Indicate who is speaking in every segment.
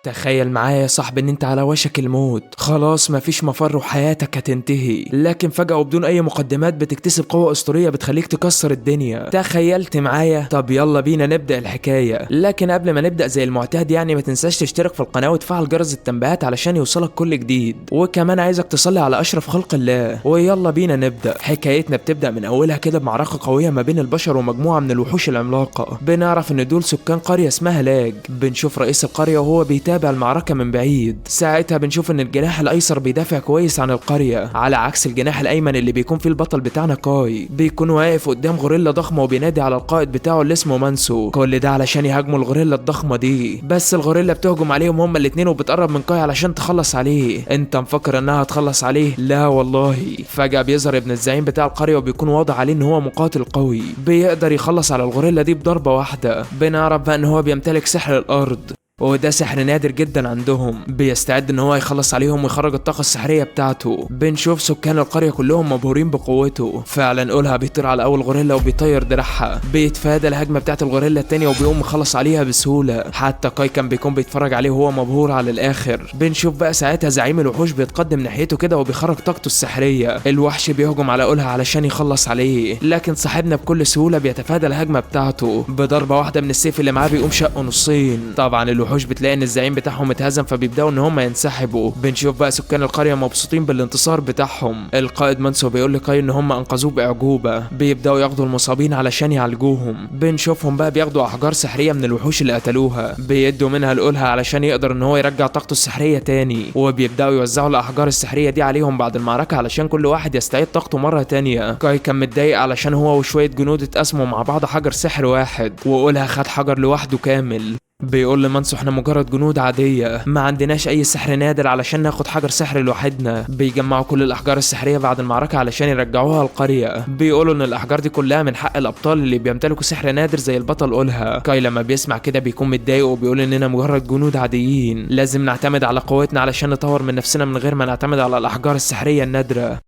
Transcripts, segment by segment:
Speaker 1: تخيل معايا يا صاحبي ان انت على وشك الموت، خلاص مفيش مفر وحياتك هتنتهي، لكن فجأة وبدون اي مقدمات بتكتسب قوة اسطورية بتخليك تكسر الدنيا. تخيلت معايا؟ طب يلا بينا نبدأ الحكاية، لكن قبل ما نبدأ زي المعتاد يعني ما تنساش تشترك في القناة وتفعل جرس التنبيهات علشان يوصلك كل جديد، وكمان عايزك تصلي على اشرف خلق الله. ويلا بينا نبدأ. حكايتنا بتبدأ من اولها كده بمعركة قوية ما بين البشر ومجموعة من الوحوش العملاقة. بنعرف ان دول سكان قرية اسمها لاج. بنشوف رئيس القرية وهو بيتابع المعركة من بعيد. ساعتها بنشوف ان الجناح الايسر بيدافع كويس عن القرية، على عكس الجناح الايمن اللي بيكون فيه البطل بتاعنا كاي. بيكون واقف قدام غوريلا ضخمة وبينادي على القائد بتاعه اللي اسمه مانسو، كل ده علشان يهاجموا الغوريلا الضخمة دي. بس الغوريلا بتهجم عليهم هما الاتنين وبتقرب من كاي علشان تخلص عليه. انت مفكر انها هتخلص عليه؟ لا والله. فجأة بيظهر ابن الزعيم بتاع القرية وبيكون واضح عليه ان هو مقاتل قوي بيقدر يخلص على الغوريلا دي بضربة واحدة. بنعرف بقى ان هو بيمتلك سحر الارض، وده سحر نادر جدا عندهم. بيستعد ان هو يخلص عليهم ويخرج الطاقة السحرية بتاعته. بنشوف سكان القرية كلهم مبهورين بقوته. فعلا قولها بيطير على اول غوريلا وبيطير دراعها، بيتفادى الهجمة بتاعت الغوريلا التانية وبيقوم مخلص عليها بسهولة. حتى كاي كان بيكون بيتفرج عليه وهو مبهور على الاخر. بنشوف بقى ساعتها زعيم الوحوش بيتقدم ناحيته كده وبيخرج طاقته السحرية. الوحش بيهجم على قولها علشان يخلص عليه، لكن صاحبنا بكل سهولة بيتفادى الهجمة بتاعته. بضربة واحدة من السيف اللي معاه بيقوم شقه نصين. طبعا الوحوش بتلاقي ان الزعيم بتاعهم اتهزم فبيبداوا ان هم ينسحبوا. بنشوف بقى سكان القريه مبسوطين بالانتصار بتاعهم. القائد مانسو بيقول لكاي ان هم انقذوه باعجوبه. بيبداوا ياخدوا المصابين علشان يعالجوهم. بنشوفهم بقى بياخدوا احجار سحريه من الوحوش اللي قتلوها، بيدوا منها لقولها علشان يقدر ان هو يرجع طاقته السحريه تاني، وبيبداوا يوزعوا الاحجار السحريه دي عليهم بعد المعركه علشان كل واحد يستعيد طاقته مره تانيه. كاي كان متضايق علشان هو وشويه جنود اتقسموا مع بعض حجر سحر واحد، وقولها خد حجر لوحده كامل. بيقول لمانسو احنا مجرد جنود عادية، ما عندناش اي سحر نادر علشان ناخد حجر سحر لوحدنا. بيجمعوا كل الاحجار السحرية بعد المعركة علشان يرجعوها القرية. بيقولوا ان الاحجار دي كلها من حق الابطال اللي بيمتلكوا سحر نادر زي البطل قولها. كاي لما بيسمع كده بيكون متضايق وبيقول اننا مجرد جنود عاديين، لازم نعتمد على قوتنا علشان نطور من نفسنا من غير ما نعتمد على الاحجار السحرية النادرة.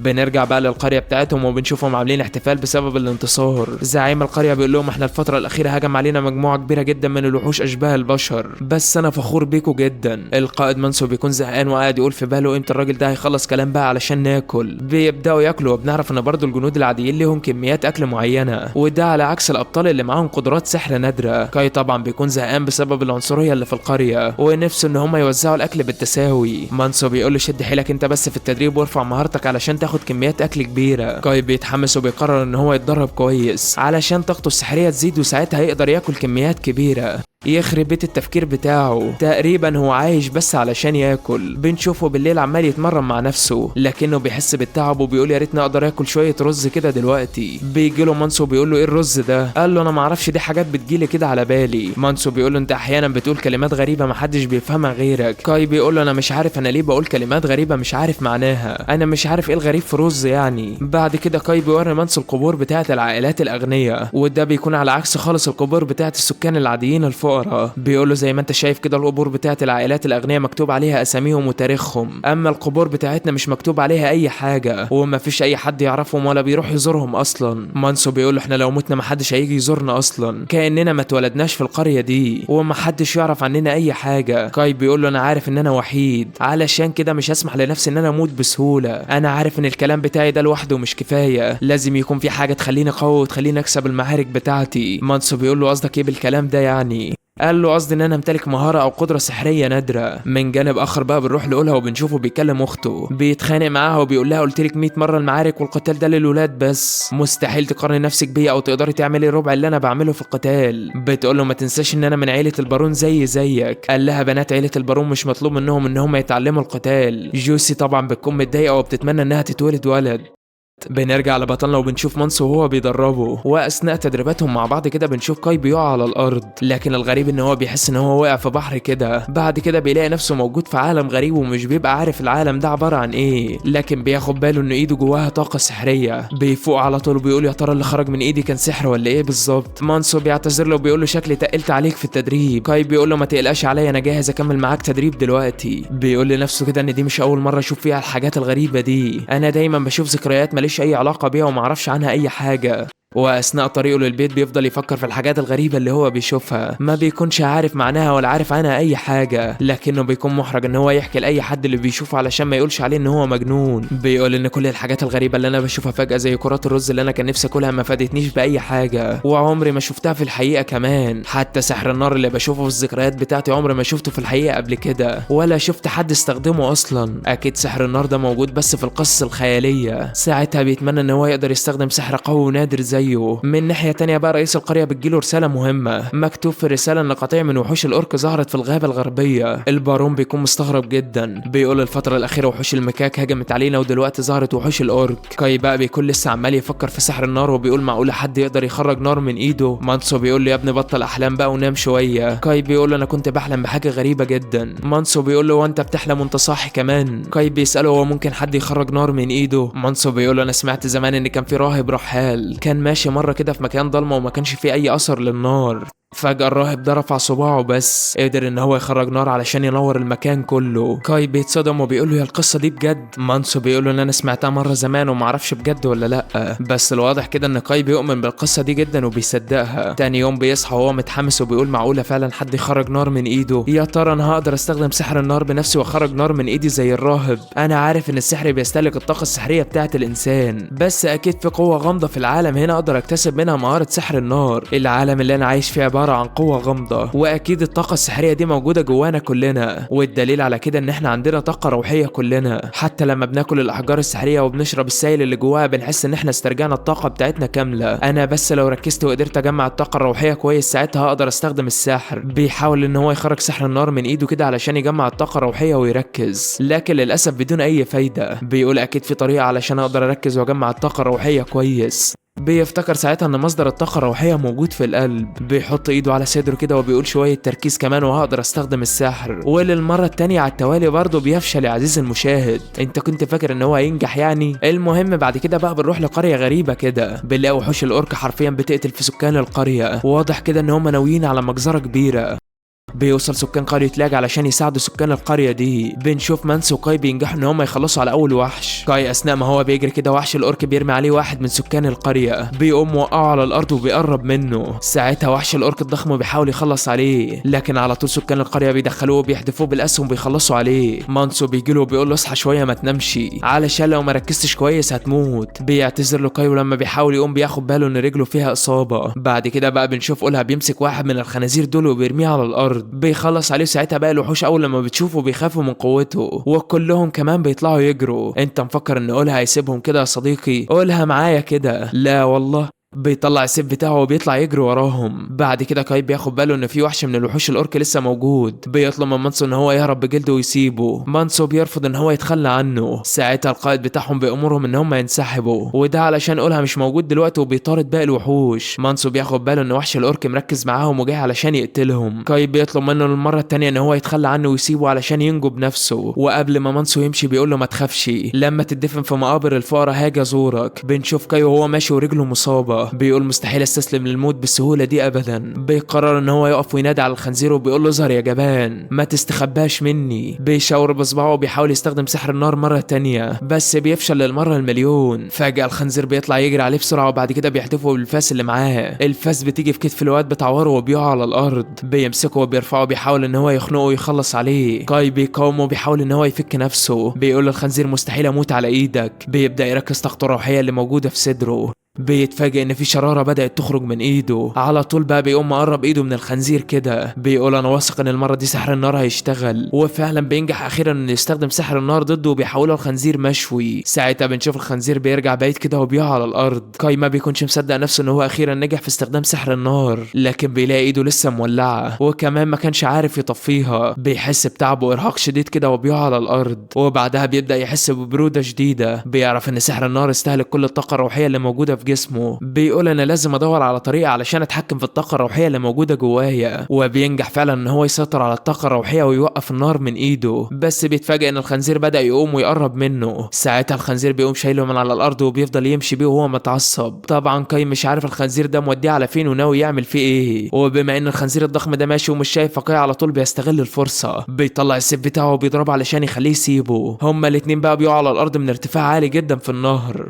Speaker 1: بنرجع بقى للقرية بتاعتهم وبنشوفهم عاملين احتفال بسبب الانتصار. زعيم القرية بيقول لهم احنا الفترة الأخيرة هجم علينا مجموعة كبيرة جدا من الوحوش أشباه البشر، بس أنا فخور بيكوا جدا. القائد مانسو بيكون زهقان وقاعد يقول في باله امتى الراجل ده هيخلص كلام بقى علشان ناكل. بيبدأوا ياكلوا، وبنعرف ان برضه الجنود العاديين ليهم كميات أكل معينة، وده على عكس الأبطال اللي معاهم قدرات سحر نادرة. كاي طبعا بيكون زهقان بسبب العنصرية اللي في القرية ونفسه ان هم يوزعوا الأكل بالتساوي. مانسو بيقول له شد حيلك انت بس في التدريب وارفع مهارتك علشان تاخد كميات أكل كبيرة. كاي بيتحمس وبيقرر ان هو يتدرب كويس علشان طاقته السحرية تزيد، وساعتها يقدر ياكل كميات كبيرة. يخرب بيت التفكير بتاعه، تقريبا هو عايش بس علشان ياكل. بنشوفه بالليل عمال يتمرن مع نفسه، لكنه بيحس بالتعب وبيقول يا ريتني اقدر اكل شويه رز كده دلوقتي. بيجي له مانسو بيقول له ايه الرز ده؟ قال له انا ما اعرفش، دي حاجات بتجيلي كده على بالي. مانسو بيقول له انت احيانا بتقول كلمات غريبه محدش بيفهمها غيرك. كاي بيقول له انا مش عارف انا ليه بقول كلمات غريبه مش عارف معناها، انا مش عارف ايه الغريب في رز يعني. بعد كده كاي بيوري مانسو القبور بتاعه العائلات الاغنياء، وده بيكون على عكس خالص القبور بتاعه السكان العاديين الفقراء. بيقول له زي ما انت شايف كده القبور بتاعت العائلات الاغنياء مكتوب عليها اساميهم وتاريخهم، اما القبور بتاعتنا مش مكتوب عليها اي حاجه، وما فيش اي حد يعرفهم ولا بيروح يزورهم اصلا. مانسو بيقول له احنا لو متنا محدش هيجي يزورنا اصلا، كاننا ما اتولدناش في القريه دي ومحدش يعرف عننا اي حاجه. كاي بيقول له انا عارف ان انا وحيد، علشان كده مش هسمح لنفسي ان انا اموت بسهوله. انا عارف ان الكلام بتاعي ده لوحده مش كفايه، لازم يكون في حاجه تخليني قوي وتخليني اكسب المعارك بتاعتي. مانسو بيقول له قصدك ايه بالكلام ده يعني؟ قال له قصدي ان انا امتلك مهاره او قدره سحريه نادره. من جانب اخر بقى بنروح لقولها وبنشوفه بيكلم اخته، بيتخانق معاها وبيقول لها قلت لك 100 مره المعارك والقتال ده للولاد بس، مستحيل تقارني نفسك بيا او تقدري تعملي ربع اللي انا بعمله في القتال. بتقول له ما تنساش ان انا من عيله البارون زيك. قال لها بنات عيله البارون مش مطلوب منهم ان هم يتعلموا القتال. جوسي طبعا بتكون متضايقه وبتتمنى انها تتولد ولد. بنرجع لبطلنا وبنشوف مانسو وهو بيدربه، واثناء تدريباتهم مع بعض كده بنشوف كاي بيقع على الارض، لكن الغريب ان هو بيحس ان هو واقع في بحر كده. بعد كده بيلاقي نفسه موجود في عالم غريب ومش بيبقى عارف العالم ده عباره عن ايه، لكن بياخد باله ان ايده جواها طاقه سحريه. بيفوق على طول وبيقول يا ترى اللي خرج من ايدي كان سحر ولا ايه بالظبط. مانسو بيعتذر له وبيقول له شكلي تقلت عليك في التدريب. كاي بيقول له ما تقلقش عليا، انا جاهز اكمل معاك تدريب دلوقتي. بيقول لنفسه كده ان دي مش اول مره اشوف فيها الحاجات الغريبه دي، انا دايما بشوف ذكريات ماليش اي علاقه بيها ومعرفش عنها اي حاجه. واثناء طريقه للبيت بيفضل يفكر في الحاجات الغريبه اللي هو بيشوفها، ما بيكونش عارف معناها ولا عارف عنها اي حاجه، لكنه بيكون محرج ان هو يحكي لاي حد اللي بيشوفه علشان ما يقولش عليه ان هو مجنون. بيقول ان كل الحاجات الغريبه اللي انا بشوفها فجاه زي كرات الرز اللي انا كان نفسي اكلها ما فادتنيش باي حاجه، وعمري ما شفتها في الحقيقه كمان. حتى سحر النار اللي بشوفه في الذكريات بتاعتي عمري ما شفته في الحقيقه قبل كده، ولا شفت حد استخدمه اصلا. اكيد سحر النار ده موجود بس في القصص الخياليه. ساعتها بيتمنى ان هو يقدر يستخدم سحر قوي ونادر زيه. من ناحيه تانية بقى رئيس القريه بتجيله رساله مهمه، مكتوب في الرساله ان قطيع من وحوش الأورك ظهرت في الغابه الغربيه. البارون بيكون مستغرب جدا، بيقول الفتره الاخيره وحوش المكاك هجمت علينا ودلوقتي ظهرت وحوش الأورك. كاي بقى بيكون لسه عمال يفكر في سحر النار وبيقول معقول حد يقدر يخرج نار من ايده. مانسو بيقول له يا ابني بطل احلام بقى ونام شويه. كاي بيقول له انا كنت بحلم بحاجه غريبه جدا. مانسو بيقول له وانت بتحلم وانت صاحي كمان؟ كاي بيساله هو ممكن حد يخرج نار من ايده؟ مانسو بيقول له انا سمعت زمان ان كان في راهب رحال كان ماشي مره كده في مكان ضلمه وما كانش فيه اي اثر للنار. فجأة الراهب ده رفع صباعه بس قدر ان هو يخرج نار علشان ينور المكان كله. كاي بيتصدم وبيقول له يا القصة دي بجد؟ مانسو بيقول له ان انا سمعتها مرة زمان ومعرفش بجد ولا لا، بس الواضح كده ان كاي بيؤمن بالقصة دي جدا وبيصدقها. تاني يوم بيصحى وهو متحمس وبيقول معقولة فعلا حد يخرج نار من ايده؟ يا ترى انا هقدر استخدم سحر النار بنفسي واخرج نار من ايدي زي الراهب؟ انا عارف ان السحر بيستهلك الطاقة السحرية بتاعة الانسان، بس اكيد في قوة غامضة في العالم هنا اقدر اكتسب منها مهارة سحر النار. العالم اللي انا عايش فيه عبارة عن قوة غامضة، واكيد الطاقة السحرية دي موجودة جوانا كلنا، والدليل على كده ان احنا عندنا طاقة روحية كلنا. حتى لما بناكل الاحجار السحرية وبنشرب السائل اللي جواها بنحس ان احنا استرجعنا الطاقة بتاعتنا كاملة. انا بس لو ركزت وقدرت اجمع الطاقة الروحية كويس ساعتها هقدر استخدم السحر. بيحاول ان هو يخرج سحر النار من ايده كده علشان يجمع الطاقة الروحية ويركز، لكن للاسف بدون اي فايدة. بيقول اكيد في طريقة علشان اقدر اركز واجمع الطاقة الروحية كويس. بيفتكر ساعتها ان مصدر الطاقة الروحية موجود في القلب. بيحط ايده على صدره كده وبيقول شوية تركيز كمان وهقدر استخدم السحر. وللمرة التانية على التوالي برضه بيفشل يا عزيزي المشاهد. انت كنت فاكر ان هو هينجح يعني؟ المهم بعد كده بقى بنروح لقرية غريبة كده، بنلاقي وحوش الأورك حرفيا بتقتل في سكان القرية. واضح كده ان هم ناويين على مجزرة كبيرة. بيوصل سكان قرية لاج علشان يساعدوا سكان القرية دي. بنشوف مانسو وكاي بينجحوا ان هم يخلصوا على اول وحش. كاي اثناء ما هو بيجري كده وحش الأورك بيرمي عليه واحد من سكان القرية، بيقوم موقعه على الارض وبيقرب منه. ساعتها وحش الأورك الضخم بيحاول يخلص عليه، لكن على طول سكان القرية بيدخلوه وبيحدفوه بالاسهم بيخلصوا عليه. مانسو بيجيله وبيقول له اصحى شوية ما تنامش علشان لو ما ركزتش كويس هتموت. بيعتذر له كاي ولما بيحاول يقوم بياخد باله ان رجله فيها اصابة. بعد كده بقى بنشوف أولها بيمسك واحد من الخنازير دول وبيرميه على الارض، بيخلص عليه. ساعتها بقى الوحوش اول لما بتشوفه بيخافوا من قوته وكلهم كمان بيطلعوا يجروا. انت مفكر ان أولها هيسيبهم كده يا صديقي؟ أولها معايا كده؟ لا والله. بيطلع السيف بتاعه وبيطلع يجري وراهم. بعد كده كاي بياخد باله ان في وحش من الوحوش الأورك لسه موجود. بيطلب من مانسو ان هو يهرب بجلده ويسيبه. مانسو بيرفض ان هو يتخلى عنه. ساعتها القائد بتاعهم بيأمرهم ان هم ينسحبوا، وده علشان أولها مش موجود دلوقتي وبيطارد باقي الوحوش. مانسو بياخد باله ان وحش الأورك مركز معاهم وجاي علشان يقتلهم. كاي بيطلب منه للمره التانية ان هو يتخلى عنه ويسيبه علشان ينجو بنفسه. وقبل ما مانسو يمشي بيقول له ما تخافش، لما تدفن في مقابر الفقراء هاجي ازورك. بنشوف كاي وهو ماشي ورجله مصابه، بيقول مستحيل استسلم للموت بالسهوله دي ابدا. بيقرر ان هو يقف وينادي على الخنزير وبيقول له اظهر يا جبان، ما تستخباش مني. بيشاور بصباعه وبيحاول يستخدم سحر النار مره تانية بس بيفشل للمره المليون. فجاه الخنزير بيطلع يجري عليه بسرعه وبعد كده بيحدفه بالفاس اللي معاه. الفاس بتيجي في كتف الواد بتعوره وبيقع على الارض. بيمسكه وبيرفعه بيحاول ان هو يخنقه ويخلص عليه. كاي بيقاومه وبيحاول ان هو يفك نفسه. بيقول للخنزير مستحيل اموت على ايدك. بيبدا يركز طاقته الروحيه اللي موجوده في صدره. بيتفاجئ ان في شراره بدات تخرج من ايده. على طول بقى بيقوم مقرب ايده من الخنزير كده. بيقول انا واثق ان المره دي سحر النار هيشتغل، وفعلا بينجح اخيرا انه يستخدم سحر النار ضده وبيحوله الخنزير مشوي. ساعتها بنشوف الخنزير بيرجع بعيد كده وبيقع على الارض. كاي ما بيكونش مصدق نفسه ان هو اخيرا نجح في استخدام سحر النار، لكن بيلاقي ايده لسه مولعه وكمان ما كانش عارف يطفيها. بيحس بتعب وارهاق شديد كده وبيقع على الارض، وبعدها بيبدا يحس ببروده شديده. بيعرف ان سحر النار استهلك كل الطاقه الروحيه اللي موجوده في جسمه. بيقول انا لازم ادور على طريقه علشان اتحكم في الطاقه الروحيه اللي موجوده جوايا، وبينجح فعلا ان هو يسيطر على الطاقه الروحيه ويوقف النار من ايده. بس بيتفاجئ ان الخنزير بدا يقوم ويقرب منه. ساعتها الخنزير بيقوم شايله من على الارض وبيفضل يمشي بيه وهو متعصب. طبعا كاي مش عارف الخنزير ده موديه على فين وناوي يعمل فيه ايه، وبما ان الخنزير الضخم ده ماشي ومش شايف فكاي على طول بيستغل الفرصه. بيطلع السيف بتاعه وبيضربه علشان يخليه يسيبه. هما الاتنين بقى بيقعوا على الارض من ارتفاع عالي جدا في النهر.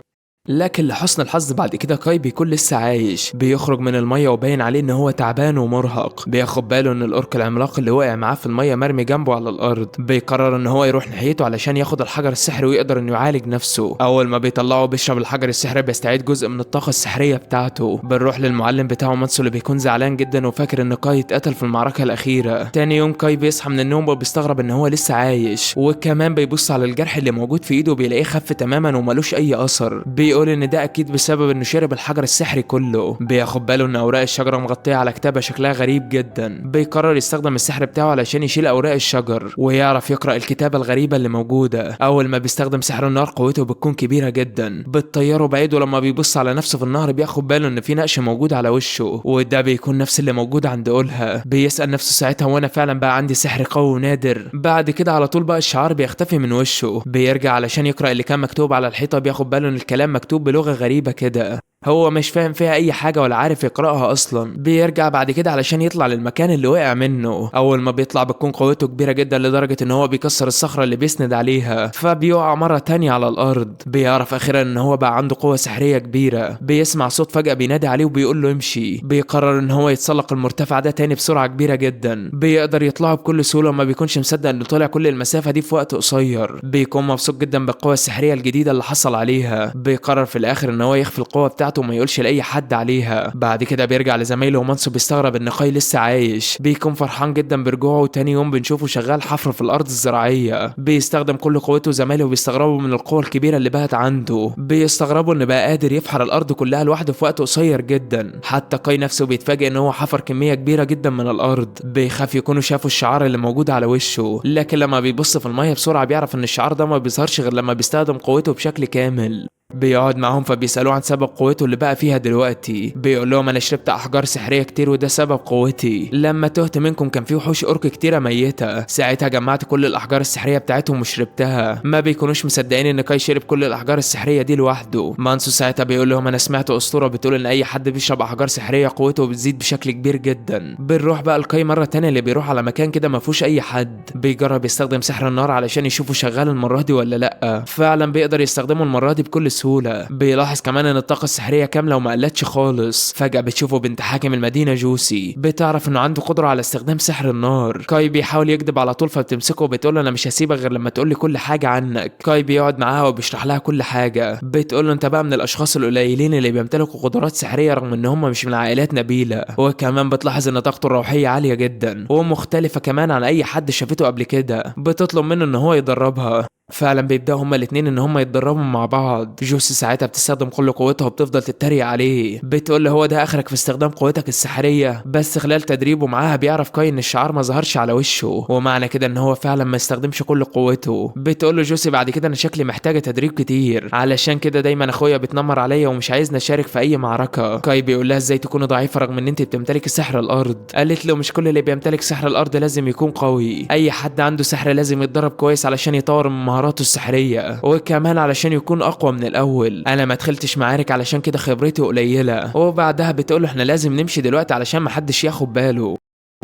Speaker 1: لكن لحسن الحظ بعد كده كاي بيكون لسه عايش، بيخرج من الميه وباين عليه ان هو تعبان ومرهق. بياخد باله ان الاورك العملاق اللي وقع معاه في الميه مرمي جنبه على الارض. بيقرر ان هو يروح ناحيته علشان ياخد الحجر السحري ويقدر انه يعالج نفسه. اول ما بيطلعه بيشرب الحجر السحري بيستعيد جزء من الطاقه السحريه بتاعته. بنروح للمعلم بتاعه مانسو اللي بيكون زعلان جدا وفاكر ان كاي اتقتل في المعركه الاخيره. تاني يوم كاي بيصحى من النوم وبيستغرب ان هو لسه عايش، وكمان بيبص على الجرح اللي موجود في ايده بيلاقيه خف تماما وملوش اي اثر. بيقول ان ده اكيد بسبب انه شرب الحجر السحري كله. بياخد باله ان اوراق الشجره مغطيه على كتابه شكلها غريب جدا. بيقرر يستخدم السحر بتاعه علشان يشيل اوراق الشجر ويعرف يقرا الكتابه الغريبه اللي موجوده. اول ما بيستخدم سحر النار قوته بتكون كبيره جدا، بتطيره بعيد، ولما بيبص على نفسه في النهر بياخد باله ان في نقش موجود على وشه، وده بيكون نفس اللي موجود عند اولها. بيسال نفسه ساعتها وانا فعلا بقى عندي سحر قوي ونادر؟ بعد كده على طول بقى الشعار بيختفي من وشه. بيرجع علشان يقرا اللي كان مكتوب على الحيطه. بياخد باله ان الكلام مكتوب بلغه غريبه كده، هو مش فاهم فيها اي حاجه ولا عارف يقراها اصلا. بيرجع بعد كده علشان يطلع للمكان اللي وقع منه. اول ما بيطلع بتكون قوته كبيره جدا لدرجه ان هو بيكسر الصخره اللي بيسند عليها، فبيقع مره تانية على الارض. بيعرف اخيرا ان هو بقى عنده قوه سحريه كبيره. بيسمع صوت فجاه بينادي عليه وبيقول له امشي. بيقرر ان هو يتسلق المرتفع ده تاني بسرعه كبيره جدا. بيقدر يطلعه بكل سهوله وما بيكونش مصدق انه طلع كل المسافه دي في وقت قصير. بيكون مبسوط جدا بالقوه السحريه الجديده اللي حصل عليها. بيقرر في الاخر ان هو يخفي القوه بتاعته وما يقولش لاي حد عليها. بعد كده بيرجع لزمايله ومانسو بيستغرب ان كاي لسه عايش. بيكون فرحان جدا برجوعه، وتاني يوم بنشوفه شغال حفر في الارض الزراعيه. بيستخدم كل قوته. زمايله بيستغربوا من القوه الكبيره اللي بقت عنده. بيستغربوا ان بقى قادر يفحر الارض كلها لوحده في وقت قصير جدا. حتى كاي نفسه بيتفاجئ ان هو حفر كميه كبيره جدا من الارض. بيخاف يكونوا شافوا الشعار اللي موجود على وشه، لكن لما بيبص في الميه بسرعه بيعرف ان الشعار ده ما بيظهرش غير لما بيستخدم قوته بشكل كامل. بيقعد معاهم فبيسألوه عن سبب قوته اللي بقى فيها دلوقتي. بيقول لهم انا شربت احجار سحريه كتير وده سبب قوتي. لما تهت منكم كان في وحوش اورك كتيره ميته، ساعتها جمعت كل الاحجار السحريه بتاعتهم وشربتها. ما بيكونوش مصدقين ان كاي شرب كل الاحجار السحريه دي لوحده. مانسو ساعتها بيقول لهم انا سمعت اسطوره بتقول ان اي حد بيشرب احجار سحريه قوته بتزيد بشكل كبير جدا. بنروح بقى لكاي مره تانية اللي بيروح على مكان كده ما فيهوش اي حد. بيجرب يستخدم سحر النار علشان يشوفه شغال المره دي ولا لا. فعلا بيقدر يستخدمه المره دي بكل سهوله. بيلاحظ كمان ان الطاقه السحريه كامله وما قلتش خالص. فجاه بتشوفه بنت حاكم المدينه جوسي. بتعرف انه عنده قدره على استخدام سحر النار. كاي بيحاول يكذب على طول فبتمسكه وبتقول له انا مش هسيبك غير لما تقول لي كل حاجه عنك. كاي بيقعد معاها وبيشرح لها كل حاجه. بتقول له انت بقى من الاشخاص القليلين اللي بيمتلكوا قدرات سحريه رغم ان هم مش من عائلات نبيله. وكمان بتلاحظ ان طاقته الروحيه عاليه جدا ومختلفه كمان عن اي حد شافته قبل كده. بتطلب منه ان هو يدربها. فعلا بيبداوا هما الاتنين ان هما يتدربوا مع بعض. جوسي ساعتها بتستخدم كل قوتها وبتفضل تتريق عليه. بتقول له هو ده اخرك في استخدام قوتك السحريه؟ بس خلال تدريبه معاها بيعرف كاي ان الشعار ما ظهرش على وشه، ومعنى كده ان هو فعلا ما استخدمش كل قوته. بتقول له جوسي بعد كده انا شكلي محتاجه تدريب كتير، علشان كده دايما اخويا بتنمر عليا ومش عايزني اشارك في اي معركه. كاي بيقول لها ازاي تكوني ضعيفه رغم ان انت بتمتلكي سحر الارض؟ قالت له مش كل اللي بيمتلك سحر الارض لازم يكون قوي، اي حد عنده سحر لازم يتدرب كويس علشان يطور من مهاراته السحريه، وكمان علشان يكون اقوى من الاول. انا ما دخلتش معارك علشان كده خبرتي قليله. وبعدها بتقوله احنا لازم نمشي دلوقتي علشان محدش ياخد باله.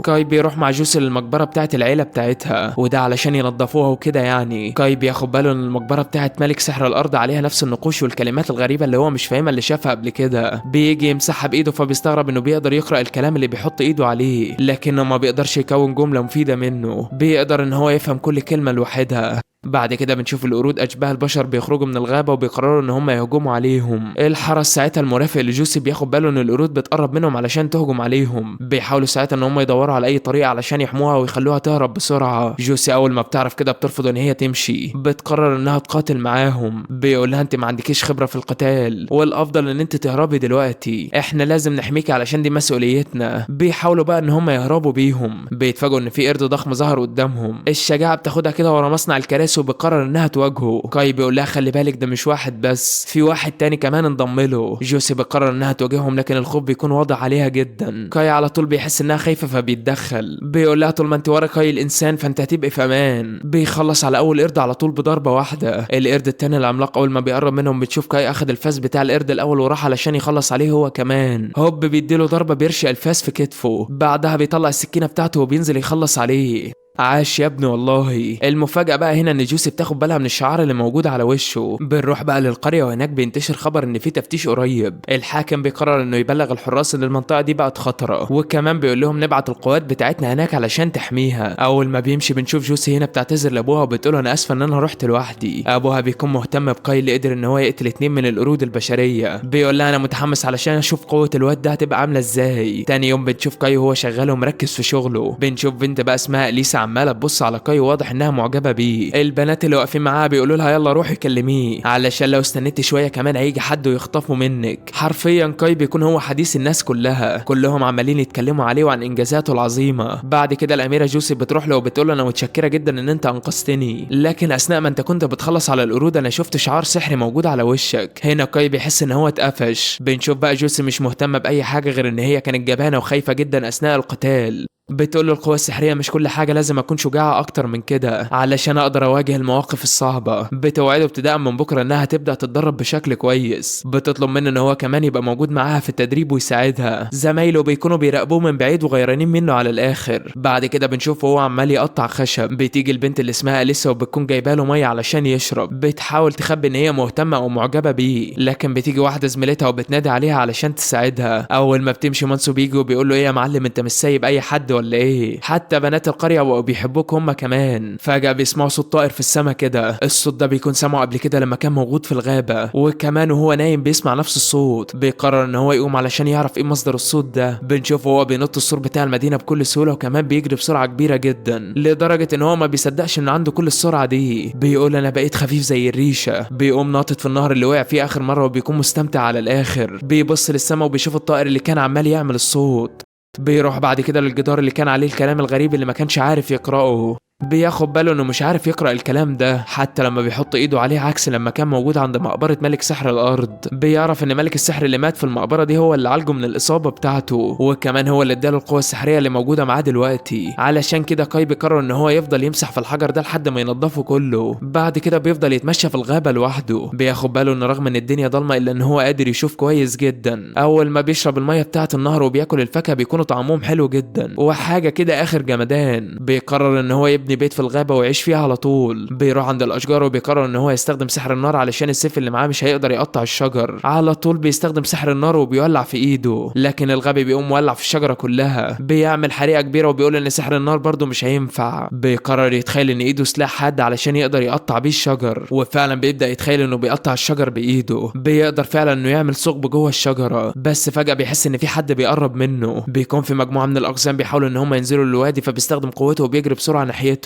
Speaker 1: كاي بيروح مع جوسي للمقبره بتاعت العيله بتاعتها، وده علشان ينظفوها وكده يعني. كاي بياخد باله ان المقبره بتاعت ملك سحر الارض عليها نفس النقوش والكلمات الغريبه اللي هو مش فاهمها اللي شافها قبل كده. بيجي يمسحها بايده فبيستغرب انه بيقدر يقرا الكلام اللي بيحط ايده عليه، لكنه ما بيقدرش يكون جمله مفيده منه. بيقدر ان هو يفهم كل كلمه لوحدها. بعد كده بنشوف القرود اشباه البشر بيخرجوا من الغابه وبيقرروا ان هم يهجموا عليهم. الحرس ساعتها المرافق لجوسي بياخد باله ان القرود بتقرب منهم علشان تهجم عليهم. بيحاولوا ساعتها ان هم يدوروا على اي طريقه علشان يحموها ويخلوها تهرب بسرعه. جوسي اول ما بتعرف كده بترفض ان هي تمشي. بتقرر انها تقاتل معاهم. بيقول لها انت ما عندكيش خبره في القتال، والافضل ان انت تهربي دلوقتي، احنا لازم نحميكي علشان دي مسؤوليتنا. بيحاولوا بقى ان هم يهربوا بيهم. بيتفاجئوا ان في قرد ضخم ظهر قدامهم. الشجاعه بتاخدها كده ورا مصنع الكراسي وبقرر انها تواجهه. كاي بيقول لها خلي بالك ده مش واحد بس، في واحد تاني كمان انضم له. جوسي بقرر انها تواجههم لكن الخوف بيكون واضح عليها جدا. كاي على طول بيحس انها خايفه فبيتدخل. بيقول لها طول ما انت ورا كاي الانسان فانت هتبقي في امان. بيخلص على اول قرد على طول بضربه واحده. القرد التاني العملاق اول ما بيقرب منهم بتشوف كاي اخد الفاس بتاع القرد الاول وراح علشان يخلص عليه هو كمان. هوب بيديله ضربه بيرشق الفاس في كتفه. بعدها بيطلع السكينه بتاعته وبينزل يخلص عليه. عاش يا ابني والله. المفاجأة بقى هنا ان جوسي بتاخد بالها من الشعار اللي موجود على وشه. بنروح بقى للقرية وهناك بينتشر خبر ان في تفتيش قريب. الحاكم بيقرر انه يبلغ الحراس ان المنطقة دي بقت خطرة، وكمان بيقول لهم نبعت القوات بتاعتنا هناك علشان تحميها. اول ما بيمشي بنشوف جوسي هنا بتعتذر لابوها وبتقول انا اسفة ان انا رحت لوحدي. ابوها بيكون مهتم بقاي اللي قدر ان هو يقتل 2 من القرود البشرية. بيقول لها انا متحمس علشان اشوف قوة الواد ده هتبقى عاملة ازاي. تاني يوم بنشوف قاي وهو شغال ومركز في شغله. بنشوف بنت بقى اسمها اليسا عمالة تبص على كاي واضح انها معجبه بيه. البنات اللي واقفين معاها بيقولوا لها يلا روحي كلميه علشان لو استنيت شويه كمان هيجي حد ويخطفه منك. حرفيا كاي بيكون هو حديث الناس كلها، كلهم عمالين يتكلموا عليه وعن انجازاته العظيمه. بعد كده الاميره جوسي بتروح له وبتقول له انا متشكره جدا ان انت انقذتني، لكن اثناء ما انت كنت بتخلص على القرود انا شفت شعار سحري موجود على وشك. هنا كاي بيحس ان هو اتقفش. بنشوف بقى جوسي مش مهتمه باي حاجه غير ان هي كانت جبانه وخايفه جدا اثناء القتال. بتقول له القوة السحرية مش كل حاجة، لازم أكون شجاعة أكتر من كده علشان أقدر أواجه المواقف الصعبة. بتوعده ابتداء من بكرة إنها تبدأ تتدرب بشكل كويس. بتطلب منه إن هو كمان يبقى موجود معاها في التدريب ويساعدها. زمايله بيكونوا بيراقبوه من بعيد وغيرانين منه على الآخر. بعد كده بنشوفه هو عمال يقطع خشب. بتيجي البنت اللي اسمها أليسا وبتكون جايبه له مية علشان يشرب. بتحاول تخبي إن هي مهتمة أو معجبة بيه، لكن بتيجي واحدة زميلتها وبتنادي عليها علشان تساعدها. أول ما بتمشي مانسو بيجي وبيقول له إيه يا معلم أنت مش سايب أي حد ولا إيه؟ حتى بنات القرية بقوا بيحبوك هم كمان. فجأة بيسمعوا صوت طائر في السما كده. الصوت ده بيكون سمعه قبل كده لما كان موجود في الغابة، وكمان وهو نايم بيسمع نفس الصوت. بيقرر ان هو يقوم علشان يعرف ايه مصدر الصوت ده. بنشوفه هو بينط السور بتاع المدينة بكل سهولة، وكمان بيجري بسرعة كبيرة جدا لدرجة ان هو ما بيصدقش ان عنده كل السرعة دي. بيقول انا بقيت خفيف زي الريشة. بيقوم ناطط في النهر اللي وقع فيه اخر مرة وبيكون مستمتع على الاخر. بيبص للسما وبيشوف الطائر اللي كان عمال يعمل الصوت. بيروح بعد كده للجدار اللي كان عليه الكلام الغريب اللي ما كانش عارف يقرأه. بياخد باله انه مش عارف يقرأ الكلام ده حتى لما بيحط ايده عليه، عكس لما كان موجود عند مقبرة ملك سحر الارض. بيعرف ان ملك السحر اللي مات في المقبرة دي هو اللي عالجه من الاصابة بتاعته، وكمان هو اللي اداله القوة السحرية اللي موجودة معاه دلوقتي. علشان كده كاي بيقرر ان هو يفضل يمسح في الحجر ده لحد ما ينضفه كله. بعد كده بيفضل يتمشى في الغابة لوحده. بياخد باله ان رغم ان الدنيا ضلمة الا ان هو قادر يشوف كويس جدا. اول ما بيشرب المية بتاعة النهر وبياكل الفاكهة بيكونوا طعمهم حلو جدا وحاجة كده اخر جمدان. بيقرر ان هو يبني بيت في الغابة ويعيش فيها على طول. بيروح عند الاشجار وبيقرر ان هو يستخدم سحر النار علشان السيف اللي معاه مش هيقدر يقطع الشجر. على طول بيستخدم سحر النار وبيولع في ايده، لكن الغبي بيقوم مولع في الشجره كلها. بيعمل حريقه كبيره وبيقول ان سحر النار برضه مش هينفع. بيقرر يتخيل ان ايده سلاح حاد علشان يقدر يقطع بيه الشجر، وفعلا بيبدا يتخيل انه بيقطع الشجر بايده. بيقدر فعلا انه يعمل ثقب جوه الشجره، بس فجاه بيحس ان في حد بيقرب منه. بيكون في مجموعه من الاقزام بيحاولوا ان هم ينزلوا الوادي، فبيستخدم قوته وبيجري بسرعه ناحيتهم.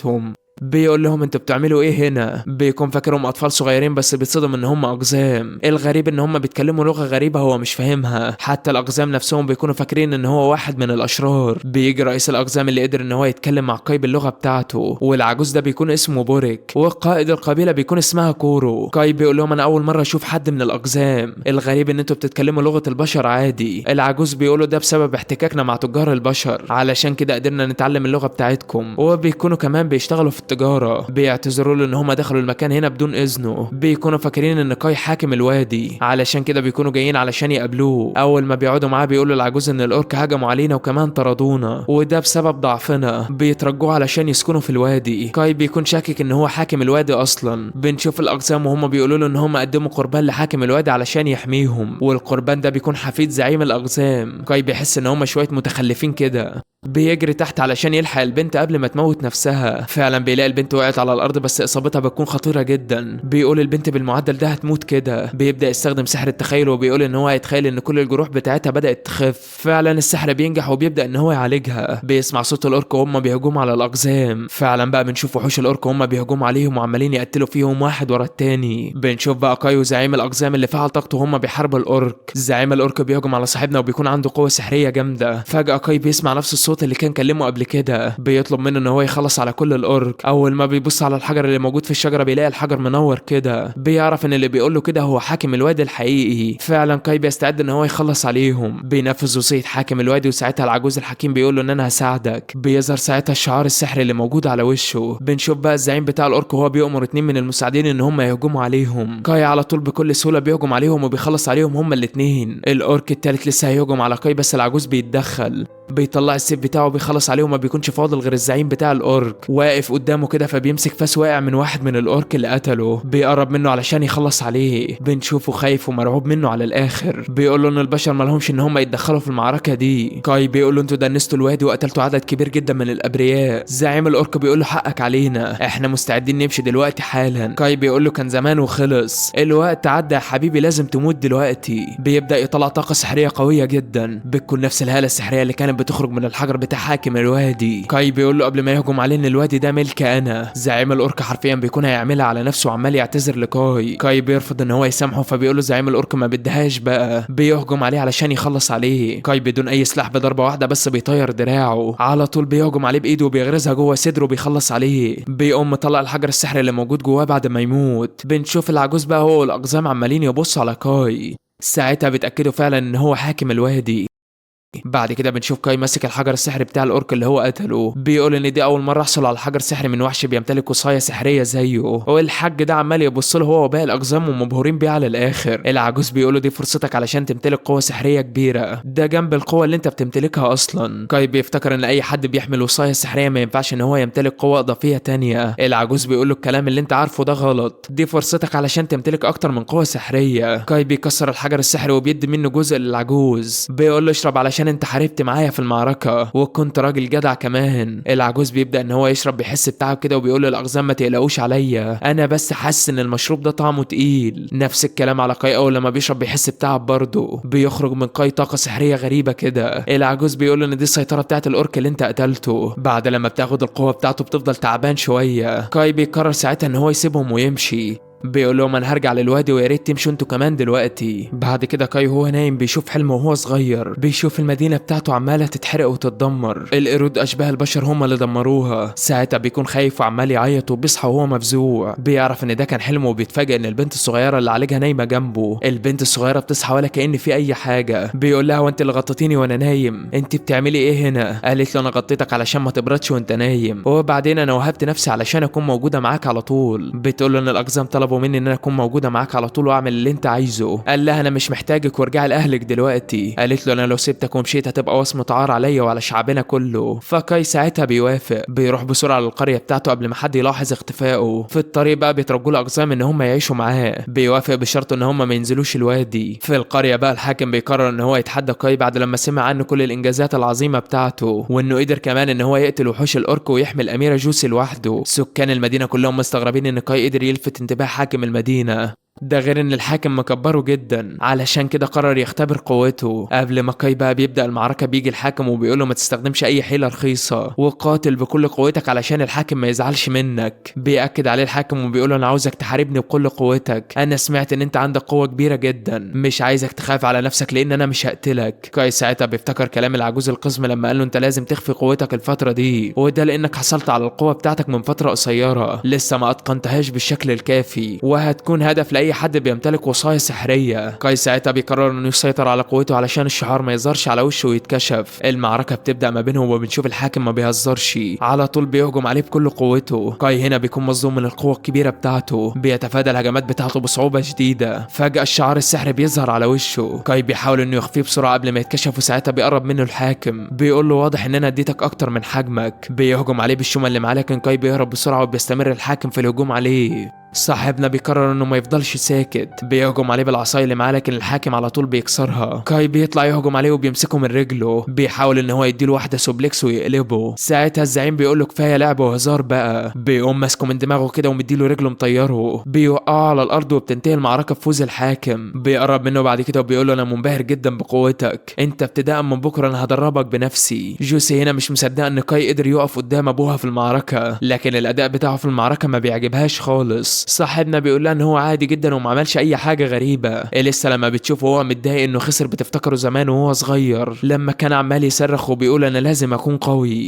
Speaker 1: بيقول لهم انتوا بتعملوا ايه هنا؟ بيكون فاكرهم اطفال صغيرين بس بيتصدم ان هم اقزام. الغريب ان هم بيتكلموا لغه غريبه هو مش فاهمها. حتى الاقزام نفسهم بيكونوا فاكرين ان هو واحد من الاشرار. بيجي رئيس الاقزام اللي قدر ان هو يتكلم مع كاي باللغه بتاعته، والعجوز ده بيكون اسمه بوريك، وقائد القبيله بيكون اسمها كورو. كاي بيقول لهم انا اول مره اشوف حد من الاقزام. الغريب ان انتوا بتتكلموا لغه البشر عادي. العجوز بيقولوا ده بسبب احتكاكنا مع تجار البشر، علشان كده قدرنا نتعلم اللغه بتاعتكم. وبيكونوا كمان بيشتغلوا في التجارة. بيعتذروا له ان هم دخلوا المكان هنا بدون اذنه. بيكونوا فاكرين ان كاي حاكم الوادي، علشان كده بيكونوا جايين علشان يقابلوه. اول ما بيقعدوا معاه بيقولوا العجوز ان الاورك هجموا علينا وكمان طردونا، وده بسبب ضعفنا. بيترجوه علشان يسكنوا في الوادي. كاي بيكون شاكك ان هو حاكم الوادي اصلا. بنشوف الاقزام وهم بيقولوا له ان هم قدموا قربان لحاكم الوادي علشان يحميهم، والقربان ده بيكون حفيد زعيم الاقزام. كاي بيحس ان هم شويه متخلفين كده. بيجري تحت علشان يلحق البنت قبل ما تموت نفسها. فعلا بيلاقي البنت وقعت على الارض بس اصابتها بتكون خطيره جدا. بيقول البنت بالمعدل ده هتموت كده. بيبدا يستخدم سحر التخيل وبيقول ان هو هيتخيل ان كل الجروح بتاعتها بدات تخف. فعلا السحر بينجح وبيبدا ان هو يعالجها. بيسمع صوت الاورك وهم بيهجموا على الاقزام. فعلا بقى بنشوف وحوش الاورك وهم بيهجموا عليهم وعمالين يقتلوا فيهم واحد ورا التاني. بنشوف بقى كايو زعيم الاقزام اللي فعل طاقته وهم بيحاربوا الاورك. زعيم الاورك بيهجم على صاحبنا وبيكون عنده قوه سحريه جامده. فجاه كاي بيسمع نفس الصوت اللي كان كلمه قبل كده. بيطلب منه ان هو يخلص على كل الاورك. اول ما بيبص على الحجر اللي موجود في الشجره بيلاقي الحجر منور كده. بيعرف ان اللي بيقول له كده هو حاكم الوادي الحقيقي. فعلا كاي بيستعد ان هو يخلص عليهم. بينفذ وصيه حاكم الوادي، وساعتها العجوز الحكيم بيقول له ان انا هساعدك. بيظهر ساعتها الشعار السحري اللي موجود على وشه. بنشوف بقى الزعيم بتاع الاورك وهو بيأمر 2 من المساعدين ان هم يهجموا عليهم. كاي على طول بكل سهوله بيهجم عليهم وبيخلص عليهم هما الاثنين. الاورك الثالث لسه هيهجم على كاي بس العجوز بيتدخل. بيطلع السيف بتاعه وبيخلص عليه وما بيكونش فاضل غير الزعيم بتاع الاورك واقف قدامه كده، فبيمسك فاس واقع من واحد من الاورك اللي قتله، بيقرب منه علشان يخلص عليه. بنشوفه خايف ومرعوب منه على الاخر، بيقول له ان البشر مالهمش ان هم يتدخلوا في المعركه دي. كاي بيقول له انتوا دنستوا الوادي وقتلتوا عدد كبير جدا من الابرياء. زعيم الاورك بيقول له حقك علينا، احنا مستعدين نمشي دلوقتي حالا. كاي بيقول له كان زمان وخلص، الوقت عدى يا حبيبي، لازم تموت دلوقتي. بيبدا يطلع طاقه سحريه قويه جدا، بتكون نفس الهاله السحريه اللي كانت بتخرج من الحجر بتاع حاكم الوادي. كاي بيقول له قبل ما يهجم عليه ان الوادي ده ملك انا. زعيم الاورك حرفيا بيكون هيعملها على نفسه وعمال يعتذر لكاي. كاي بيرفض ان هو يسامحه، فبيقول له زعيم الاورك ما بدهاش بقى، بيهجم عليه علشان يخلص عليه. كاي بدون اي سلاح بضربه واحده بس بيطير دراعه، على طول بيهجم عليه بايده وبيغرزها جوه صدره وبيخلص عليه. بيقوم مطلع الحجر السحري اللي موجود جواه بعد ما يموت. بنشوف العجوز بقى هو والاقزام عمالين يبصوا على كاي، ساعتها بيتاكدوا فعلا ان هو حاكم الوادي. بعد كده بنشوف كاي ماسك الحجر السحري بتاع الاورك اللي هو قتله، بيقول ان دي اول مره احصل على الحجر السحري من وحش بيمتلك وصايه سحريه زيه، والحاج ده عمال يبص له هو وباقي الاقزام ومبهورين بيه على الاخر. العجوز بيقول له دي فرصتك علشان تمتلك قوه سحريه كبيره، ده جنب القوه اللي انت بتمتلكها اصلا. كاي بيفتكر ان اي حد بيحمل وصايه سحريه ما ينفعش ان هو يمتلك قوه اضافيه تانية. العجوز بيقول له الكلام اللي انت عارفه ده غلط، دي فرصتك علشان تمتلك اكتر من قوه سحريه. كاي بيكسر الحجر السحري وبيدي منه جزء للعجوز، بيقول له اشرب علشان انت حاربت معايا في المعركه وكنت راجل جدع كمان. العجوز بيبدا ان هو يشرب بيحس بتعب كده وبيقول للاقزام ما تقلقوش عليا، انا بس حاسس ان المشروب ده طعمه تقيل. نفس الكلام على كاي، اول لما بيشرب بيحس بتعب برضه. بيخرج من كاي طاقه سحريه غريبه كده. العجوز بيقول ان دي السيطره بتاعت الاورك اللي انت قتلته، بعد لما بتاخد القوه بتاعته بتفضل تعبان شويه. كاي بيقرر ساعتها ان هو يسيبهم ويمشي، بيقول لهم انا هرجع للوادي ويا ريت تمشوا انتوا كمان دلوقتي. بعد كده كاي وهو نايم بيشوف حلم وهو صغير، بيشوف المدينه بتاعته عماله تتحرق وتتدمر، القرود اشباه البشر هم اللي دمروها. ساعتها بيكون خايف وعمال يعيط وبيصحى وهو مفزوع، بيعرف ان ده كان حلم وبيتفاجئ ان البنت الصغيره اللي عالجها نايمه جنبه. البنت الصغيره بتصحى ولا كأن في اي حاجه، بيقول لها وانت اللي غطيتيني وانا نايم، انت بتعملي ايه هنا؟ قالت له انا غطيتك علشان ما تبردش وانت نايم، وبعدين انا وهبت نفسي علشان اكون موجوده معاك على طول. بتقول له ان الاقزام طلبوا مني ان انا اكون موجوده معاك على طول واعمل اللي انت عايزه. قال لها انا مش محتاجك وارجعي لاهلك دلوقتي. قالت له انا لو سبتك ومشيت هتبقى وصمه عار عليا وعلى شعبنا كله. فكاي ساعتها بيوافق، بيروح بسرعه للقريه بتاعته قبل ما حد يلاحظ اختفائه. في الطريق بقى بيترجوا له اقزام ان هم يعيشوا معاه، بيوافق بشرط ان هم ما ينزلوش الوادي. في القريه بقى الحاكم بيقرر ان هو يتحدى كاي بعد لما سمع عنه كل الانجازات العظيمه بتاعته، وانه قدر كمان ان هو يقتل وحوش الاورك ويحمي الاميره جوسي لوحده. سكان المدينه كلهم مستغربين ان كاي قدر يلفت انتباه حاكم المدينه، ده غير ان الحاكم مكبره جدا، علشان كده قرر يختبر قوته. قبل ما كاي بقى بيبدأ المعركة بيجي الحاكم وبيقوله ما تستخدمش اي حيلة رخيصة وقاتل بكل قوتك علشان الحاكم ما يزعلش منك. بيأكد عليه الحاكم وبيقوله انا عاوزك تحاربني بكل قوتك، انا سمعت ان انت عندك قوة كبيرة جدا، مش عايزك تخاف على نفسك لان انا مش هقتلك. كاي ساعتها بيفتكر كلام العجوز القزم لما قال له انت لازم تخفي قوتك الفترة دي، وده لانك حصلت على القوة بتاعتك من فترة قصيرة لسه ما اتقنتهاش بالشكل الكافي، وهتكون هدف لاي حد بيمتلك وصاية سحرية. كاي ساعتها بيقرر انه يسيطر على قوته علشان الشعار ما يظهرش على وشه ويتكشف. المعركة بتبدأ ما بينهم وبنشوف الحاكم ما بيهزرش، على طول بيهجم عليه بكل قوته. كاي هنا بيكون مصدوم من القوة الكبيرة بتاعته، بيتفادى الهجمات بتاعته بصعوبة شديدة. فجأة الشعار السحري بيظهر على وشه، كاي بيحاول انه يخفيه بسرعة قبل ما يتكشف، وساعتها بيقرب منه الحاكم بيقول له واضح ان انا اديتك اكتر من حجمك. بيهجم عليه بالشومة اللي معاه، لكن كاي بيهرب بسرعة وبيستمر الحاكم في الهجوم عليه. صاحبنا بيقرر انه ما يفضلش ساكت، بيهجم عليه بالعصايه اللي معاه، لكن الحاكم على طول بيكسرها. كاي بيطلع يهجم عليه وبيمسكه من رجله، بيحاول ان هو يديله واحده سوبلكس ويقلبه. ساعتها الزعيم بيقول له كفايه لعب وهزار بقى، بيقوم ماسكه من دماغه كده ومديله رجله مطيره، بيوقعه على الارض وبتنتهي المعركه بفوز الحاكم. بيقرب منه بعد كده وبيقول له انا منبهر جدا بقوتك، انت ابتداء من بكره انا هدربك بنفسي. جوسي هنا مش مصدقه ان كاي قدر يقف قدام ابوها في المعركه، لكن الاداء بتاعه في المعركه ما بيعجبهاش خالص. صاحبنا بيقول لها ان هو عادي جدا وما عملش اي حاجه غريبه. لسه لما بتشوفه وهو متضايق انه خسر بتفتكره زمان وهو صغير لما كان عمال يصرخ وبيقول انا لازم اكون قوي.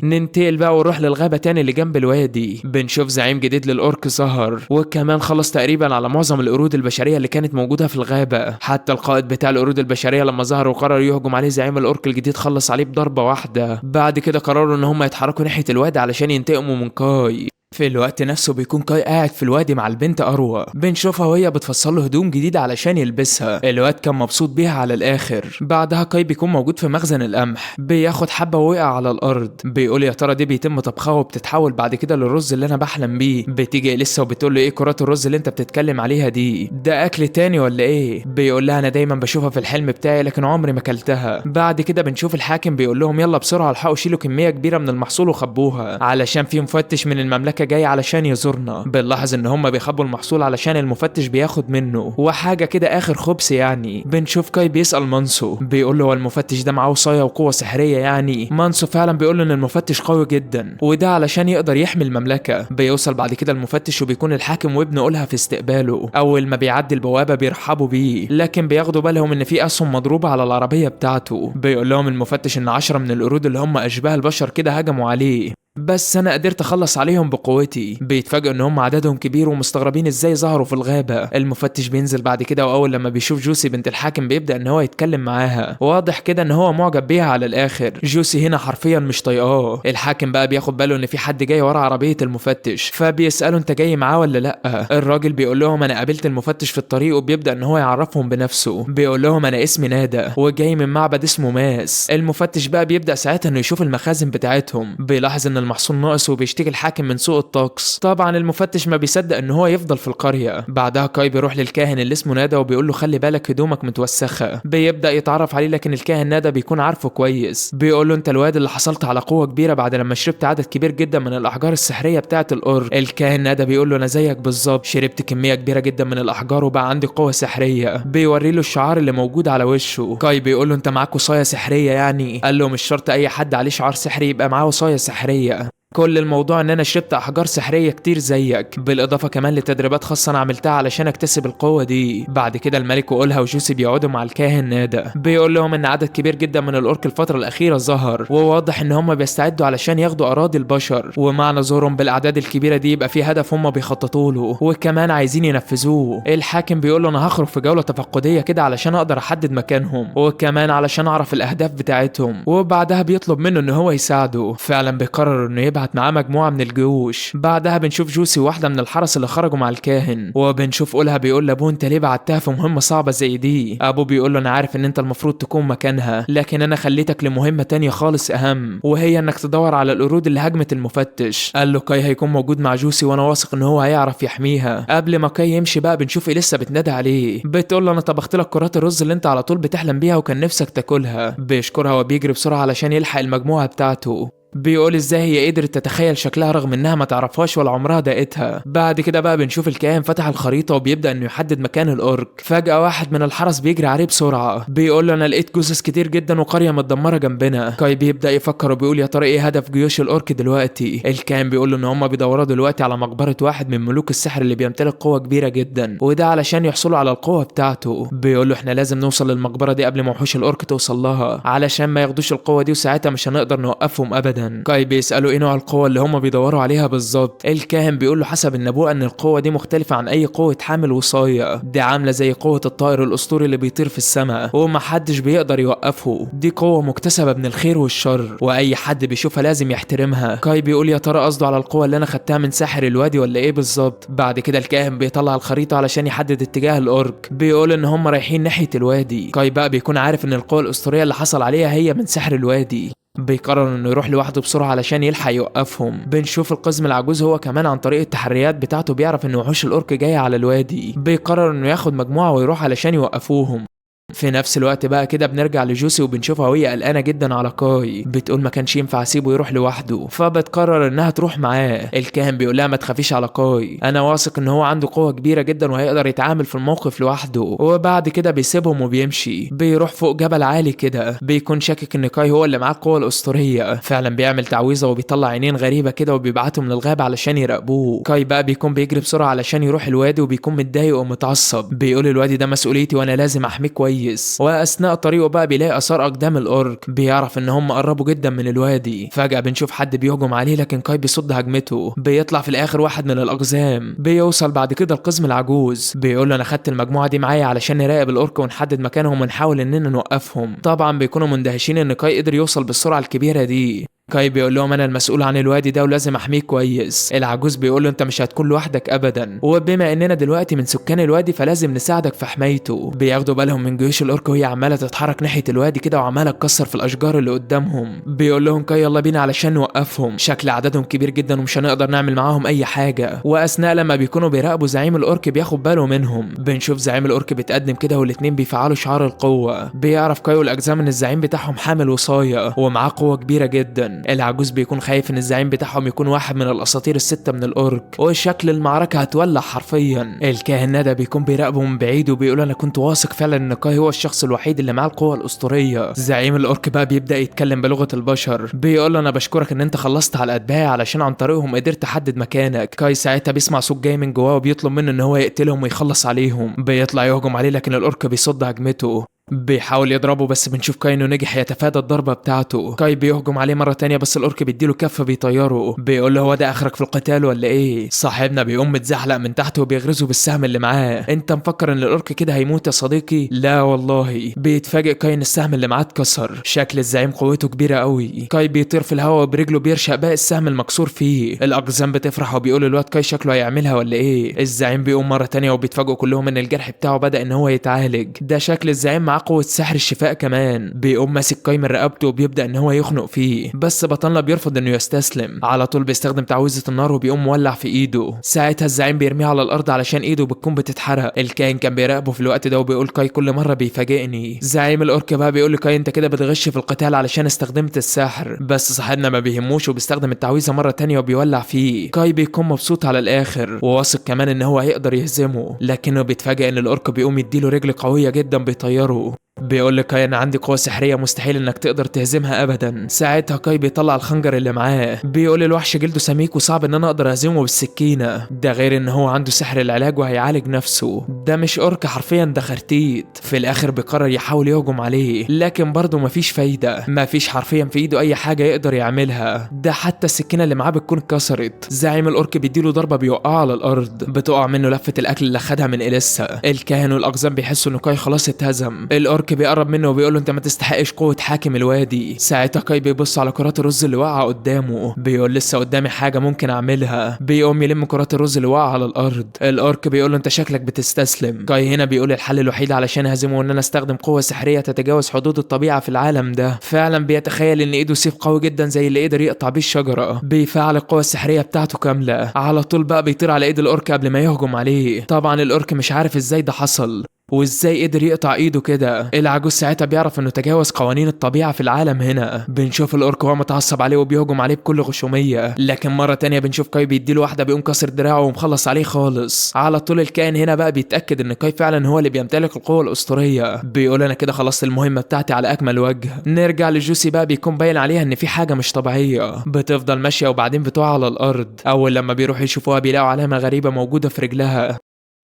Speaker 1: ننتقل بقى ونروح للغابة تاني اللي جنب الوادي، بنشوف زعيم جديد للأورك ظهر، وكمان خلص تقريبا على معظم القرود البشرية اللي كانت موجودة في الغابة. حتى القائد بتاع القرود البشرية لما ظهر وقرر يهجم عليه زعيم الأورك الجديد خلص عليه بضربة واحدة. بعد كده قرروا ان هم يتحركوا ناحية الوادي علشان ينتقموا من كاي. في الوقت نفسه بيكون كاي قاعد في الوادي مع البنت أروى، بنشوفها وهي بتفصل له هدوم جديدة علشان يلبسها. الواد كان مبسوط بيها على الآخر. بعدها كاي بيكون موجود في مخزن القمح، بياخد حبة ووقع على الأرض. بيقول يا ترى دي بيتم طبخها وبتتحول بعد كده للرز اللي أنا بحلم بيه. بتيجي لسه وبتقول له إيه كرات الرز اللي أنت بتتكلم عليها دي؟ ده أكل تاني ولا إيه؟ بيقول لها أنا دايما بشوفها في الحلم بتاعي لكن عمري ما كلتها. بعد كده بنشوف الحاكم بيقول لهم يلا بسرعة الحقوا شيلوا كمية كبيرة من المحصول وخبوها علشان في مفتش من المملكة جاي علشان يزورنا. بنلاحظ ان هم بيخبوا المحصول علشان المفتش بياخد منه وحاجه كده اخر خبز يعني. بنشوف كاي بيسال مانسو، بيقول له هو المفتش ده معاه وصايه وقوه سحريه يعني؟ مانسو فعلا بيقول له ان المفتش قوي جدا وده علشان يقدر يحمي المملكه. بيوصل بعد كده المفتش وبيكون الحاكم وابنه أولها في استقباله. اول ما بيعدي البوابه بيرحبوا بيه لكن بياخدوا بالهم ان في اسهم مضروبه على العربيه بتاعته. بيقول لهم المفتش ان 10 من القرود اللي هم اشباه البشر كده هجموا عليه بس انا قدرت اخلص عليهم بقوتي. بيتفاجئوا ان هم عددهم كبير ومستغربين ازاي ظهروا في الغابه. المفتش بينزل بعد كده واول لما بيشوف جوسي بنت الحاكم بيبدا ان هو يتكلم معاها. واضح كده ان هو معجب بيها على الاخر. جوسي هنا حرفيا مش طايقاه. الحاكم بقى بياخد باله ان في حد جاي ورا عربيه المفتش فبيساله انت جاي معاه ولا لا؟ الراجل بيقول لهم انا قابلت المفتش في الطريق وبيبدا ان هو يعرفهم بنفسه. بيقول لهم انا اسمي نادا وجاي من معبد اسمه ماس. المفتش بقى بيبدا ساعتها انه يشوف المخازن بتاعتهم. بيلاحظ ان المحصول ناقص وبيشتكي الحاكم من سوء الطقس. طبعا المفتش ما بيصدق ان هو يفضل في القريه. بعدها كاي بيروح للكاهن اللي اسمه نادا وبيقول له خلي بالك هدومك متوسخه. بيبدا يتعرف عليه لكن الكاهن نادا بيكون عارفه كويس. بيقول له انت الواد اللي حصلت على قوه كبيره بعد لما شربت عدد كبير جدا من الاحجار السحريه بتاعه الأورك. الكاهن نادا بيقول له انا زيك بالظبط، شربت كميه كبيره جدا من الاحجار وبقى عندي قوه سحريه. بيوري له الشعار اللي موجود على وشه. كاي بيقول له انت معاك وصايه سحريه يعني؟ قال له مش شرط اي حد عليه شعار سحري يبقى معاه وصايه سحريه، كل الموضوع ان انا شربت احجار سحريه كتير زيك، بالاضافه كمان لتدريبات خاصه انا عملتها علشان اكتسب القوه دي. بعد كده الملك وأولها وجوسي بيقعدوا مع الكاهن نادا. بيقول لهم ان عدد كبير جدا من الأورك الفتره الاخيره ظهر وواضح ان هم بيستعدوا علشان ياخدوا اراضي البشر، ومعنى ظهورهم بالاعداد الكبيره دي يبقى في هدف هم بيخططوا له وكمان عايزين ينفذوه. الحاكم بيقول له انا هخرج في جوله تفقديه كده علشان اقدر احدد مكانهم وكمان علشان اعرف الاهداف بتاعتهم، وبعدها بيطلب منه ان هو يساعده. فعلا بيقرر انه يبعت معاه مجموعه من الجيوش. بعدها بنشوف جوسي واحده من الحرس اللي خرجوا مع الكاهن، وبنشوف أولها بيقول لابوه انت ليه بعتها في مهمه صعبه زي دي؟ ابوه بيقول له انا عارف ان انت المفروض تكون مكانها لكن انا خليتك لمهمه تانية خالص اهم، وهي انك تدور على القرود اللي هجمت المفتش. قال له كاي هيكون موجود مع جوسي وانا واثق ان هو هيعرف يحميها. قبل ما كاي يمشي بقى بنشوف لسه بتنادى عليه، بتقول له انا طبخت لك كرات الرز اللي انت على طول بتحلم بيها وكان نفسك تاكلها. بيشكرها وبيجري بسرعه علشان يلحق المجموعه بتاعته. بيقول ازاي هي قدرت تتخيل شكلها رغم انها ما تعرفهاش ولا عمرها دقتها. بعد كده بقى بنشوف الكائن فتح الخريطه وبيبدا انه يحدد مكان الأورك. فجاه واحد من الحرس بيجري عليه بسرعه، بيقول له انا لقيت جثث كتير جدا وقريه متدمره جنبنا. كاي بيبدا يفكر وبيقول يا ترى ايه هدف جيوش الأورك دلوقتي؟ الكائن بيقول له ان هم بيدوروا دلوقتي على مقبره واحد من ملوك السحر اللي بيمتلك قوه كبيره جدا وده علشان يحصلوا على القوه بتاعته. بيقول له احنا لازم نوصل للمقبره دي قبل ما وحوش الأورك توصل لها علشان ما ياخدوش القوه دي وساعتها مش هنقدر نوقفهم ابدا. كاي بيسأل ايه نوع القوة اللي هم بيدوروا عليها بالظبط. الكاهن بيقول له حسب النبوءة ان القوة دي مختلفة عن اي قوة حامل وصاية، دي عاملة زي قوة الطائر الاسطوري اللي بيطير في السماء ومحدش بيقدر يوقفه. دي قوة مكتسبة من الخير والشر واي حد بيشوفها لازم يحترمها. كاي بيقول يا ترى قصده على القوة اللي انا خدتها من ساحر الوادي ولا ايه بالظبط؟ بعد كده الكاهن بيطلع الخريطة علشان يحدد اتجاه الأورك. بيقول ان هم رايحين ناحية الوادي. كاي بقى بيكون عارف ان القوة الاسطورية اللي حصل عليها هي من سحر الوادي. بيقرر انه يروح لوحده بسرعه علشان يلحق يوقفهم. بنشوف القزم العجوز هو كمان عن طريق التحريات بتاعته بيعرف ان وحوش الأورك جايه على الوادي. بيقرر انه ياخد مجموعه ويروح علشان يوقفوهم. في نفس الوقت بقى كده بنرجع لجوسي وبنشوفها وهي قلقانه جدا على كاي، بتقول ما كانش ينفع اسيبه يروح لوحده فبتقرر انها تروح معاه. الكاهن بيقول لها ما تخافيش على كاي، انا واثق ان هو عنده قوه كبيره جدا وهيقدر يتعامل في الموقف لوحده. وبعد كده بيسيبهم وبيمشي. بيروح فوق جبل عالي كده، بيكون شاكك ان كاي هو اللي معاه القوه الاسطوريه. فعلا بيعمل تعويذه وبيطلع عينين غريبه كده وبيبعتهم للغابه علشان يراقبوه. كاي بقى بيكون بيجري بسرعه علشان يروح الوادي وبيكون متضايق ومتعصب. بيقول الوادي ده مسؤوليتي وانا لازم احميه كويس. واثناء طريقه بقى بيلاقي اثار اقدام الأورك، بيعرف ان هم قربوا جدا من الوادي. فجاه بنشوف حد بيهجم عليه لكن كاي بيصد هجمته. بيطلع في الاخر واحد من الاقزام. بيوصل بعد كده القزم العجوز، بيقول له انا خدت المجموعه دي معايا علشان نراقب الأورك ونحدد مكانهم ونحاول اننا نوقفهم. طبعا بيكونوا مندهشين ان كاي قدر يوصل بالسرعه الكبيره دي. كاي بيقول لهم انا المسؤول عن الوادي ده ولازم احميه كويس. العجوز بيقول له انت مش هتكون لوحدك ابدا، وبما اننا دلوقتي من سكان الوادي فلازم نساعدك في حمايته. بياخدوا بالهم من جيوش الاورك وهي عماله تتحرك ناحيه الوادي كده وعماله تكسر في الاشجار اللي قدامهم. بيقول لهم كاي يلا بينا علشان نوقفهم، شكل عددهم كبير جدا ومش هنقدر نعمل معاهم اي حاجه. واثناء لما بيكونوا بيراقبوا زعيم الاورك بياخد باله منهم. بنشوف زعيم الاورك بيتقدم كده والاتنين بيفعلوا شعار القوه. بيعرف كاي والاجزام ان الزعيم بتاعهم حامل وصايه ومعاه قوه كبيره جدا. العجوز بيكون خايف ان الزعيم بتاعهم يكون واحد من الاساطير السته من الاورك وشكل المعركه هتولع حرفيا. الكاهن ده بيكون بيراقبه من بعيد وبيقول انا كنت واثق فعلا ان كاي هو الشخص الوحيد اللي معاه القوه الاسطوريه. زعيم الاورك بقى بيبدا يتكلم بلغه البشر، بيقول له انا بشكرك ان انت خلصت على اتباعي علشان عن طريقهم قدرت احدد مكانك. كاي ساعتها بيسمع صوت جاي من جواه وبيطلب منه ان هو يقتلهم ويخلص عليهم. بيطلع يهجم عليه لكن الاورك بيصد هجمته. بيحاول يضربه بس بنشوف كاي انه نجح يتفادى الضربه بتاعته. كاي بيهجم عليه مره تانية بس الاورك بيديله كف بيطيره. بيقول له هو ده اخرك في القتال ولا ايه؟ صاحبنا بيقوم متزحلق من تحته وبيغرزه بالسهم اللي معاه. انت مفكر ان الاورك كده هيموت يا صديقي؟ لا والله. بيتفاجئ كاي ان السهم اللي معاه اتكسر. شكل الزعيم قوته كبيره قوي. كاي بيطير في الهواء وبرجله بيرشق باقي السهم المكسور فيه. الاقزام بتفرح وبيقول الواد كاي شكله هيعملها ولا ايه؟ الزعيم بيقوم مره تانية وبيتفاجئوا كلهم ان الجرح بتاعه بدا ان هو يتعالج. ده شكل الزعيم معاه قوه سحر الشفاء كمان. بيقوم ماسك كاي من رقبته وبيبدا ان هو يخنق فيه بس بطلنا بيرفض انه يستسلم. على طول بيستخدم تعويذه النار وبيقوم مولع في ايده. ساعتها الزعيم بيرميه على الارض علشان ايده بتكون بتتحرق. الكاهن كان بيراقبه في الوقت ده وبيقول كاي كل مره بيفاجئني. زعيم الاورك بقى بيقول لكاي انت كده بتغش في القتال علشان استخدمت السحر. بس صاحبنا ما بيهموش وبيستخدم التعويذه مره تانية وبيولع فيه. كاي بيكون مبسوط على الاخر وواثق كمان ان هو هيقدر يهزمه، لكنه بيتفاجئ ان الاورك بيقوم يديله رجل قويه جدا بيطيره. بيقول لك كاي انا عندي قوه سحريه مستحيل انك تقدر تهزمها ابدا. ساعتها كاي بيطلع الخنجر اللي معاه. بيقول الوحش جلده سميك وصعب ان انا اقدر اهزمه بالسكينه، ده غير ان هو عنده سحر العلاج وهيعالج نفسه. ده مش اورك حرفيا، ده خرتيت. في الاخر بيقرر يحاول يهجم عليه لكن برضه مفيش فايده. مفيش حرفيا في ايده اي حاجه يقدر يعملها. ده حتى السكينه اللي معاه بتكون اتكسرت. زعيم الاورك بيديله ضربه بيوقعه على الارض، بتقع منه لفه الاكل اللي خدها من اليسا. الكاهن والاقزام بيحسوا ان كاي خلاص اتهزم. الاورك بيقرب منه وبيقول له انت ما تستحقش قوه حاكم الوادي. ساعتها كاي بيبص على كرات الرز اللي واقعه قدامه، بيقول لسه قدامي حاجه ممكن اعملها. بيقوم يلم كرات الرز اللي واقعه على الارض. الاورك بيقول له انت شكلك بتستسلم. كاي هنا بيقول الحل الوحيد علشان اهزمه ان انا استخدم قوه سحريه تتجاوز حدود الطبيعه في العالم ده. فعلا بيتخيل ان ايده سيف قوي جدا زي اللي قدر يقطع بيه الشجره. بيفعل القوه السحريه بتاعته كامله. على طول بقى بيطير على ايد الاورك قبل ما يهجم عليه. طبعا الاورك مش عارف ازاي ده حصل وازاي قدر يقطع ايده كده. العجوز ساعتها بيعرف انه تجاوز قوانين الطبيعه في العالم هنا. بنشوف الاورك وهو متعصب عليه وبيهجم عليه بكل غشوميه، لكن مره تانية بنشوف كاي بيديله واحده بيقوم كسر دراعه ومخلص عليه خالص. على طول الكائن هنا بقى بيتاكد ان كاي فعلا هو اللي بيمتلك القوه الاسطوريه. بيقول انا كده خلصت المهمه بتاعتي على اكمل وجه. نرجع لجوسي بقى، بيكون باين عليها ان في حاجه مش طبيعيه. بتفضل ماشيه وبعدين بتقع على الارض. اول لما بيروحوا يشوفوها بيلاقوا علامه غريبه موجوده في رجلها.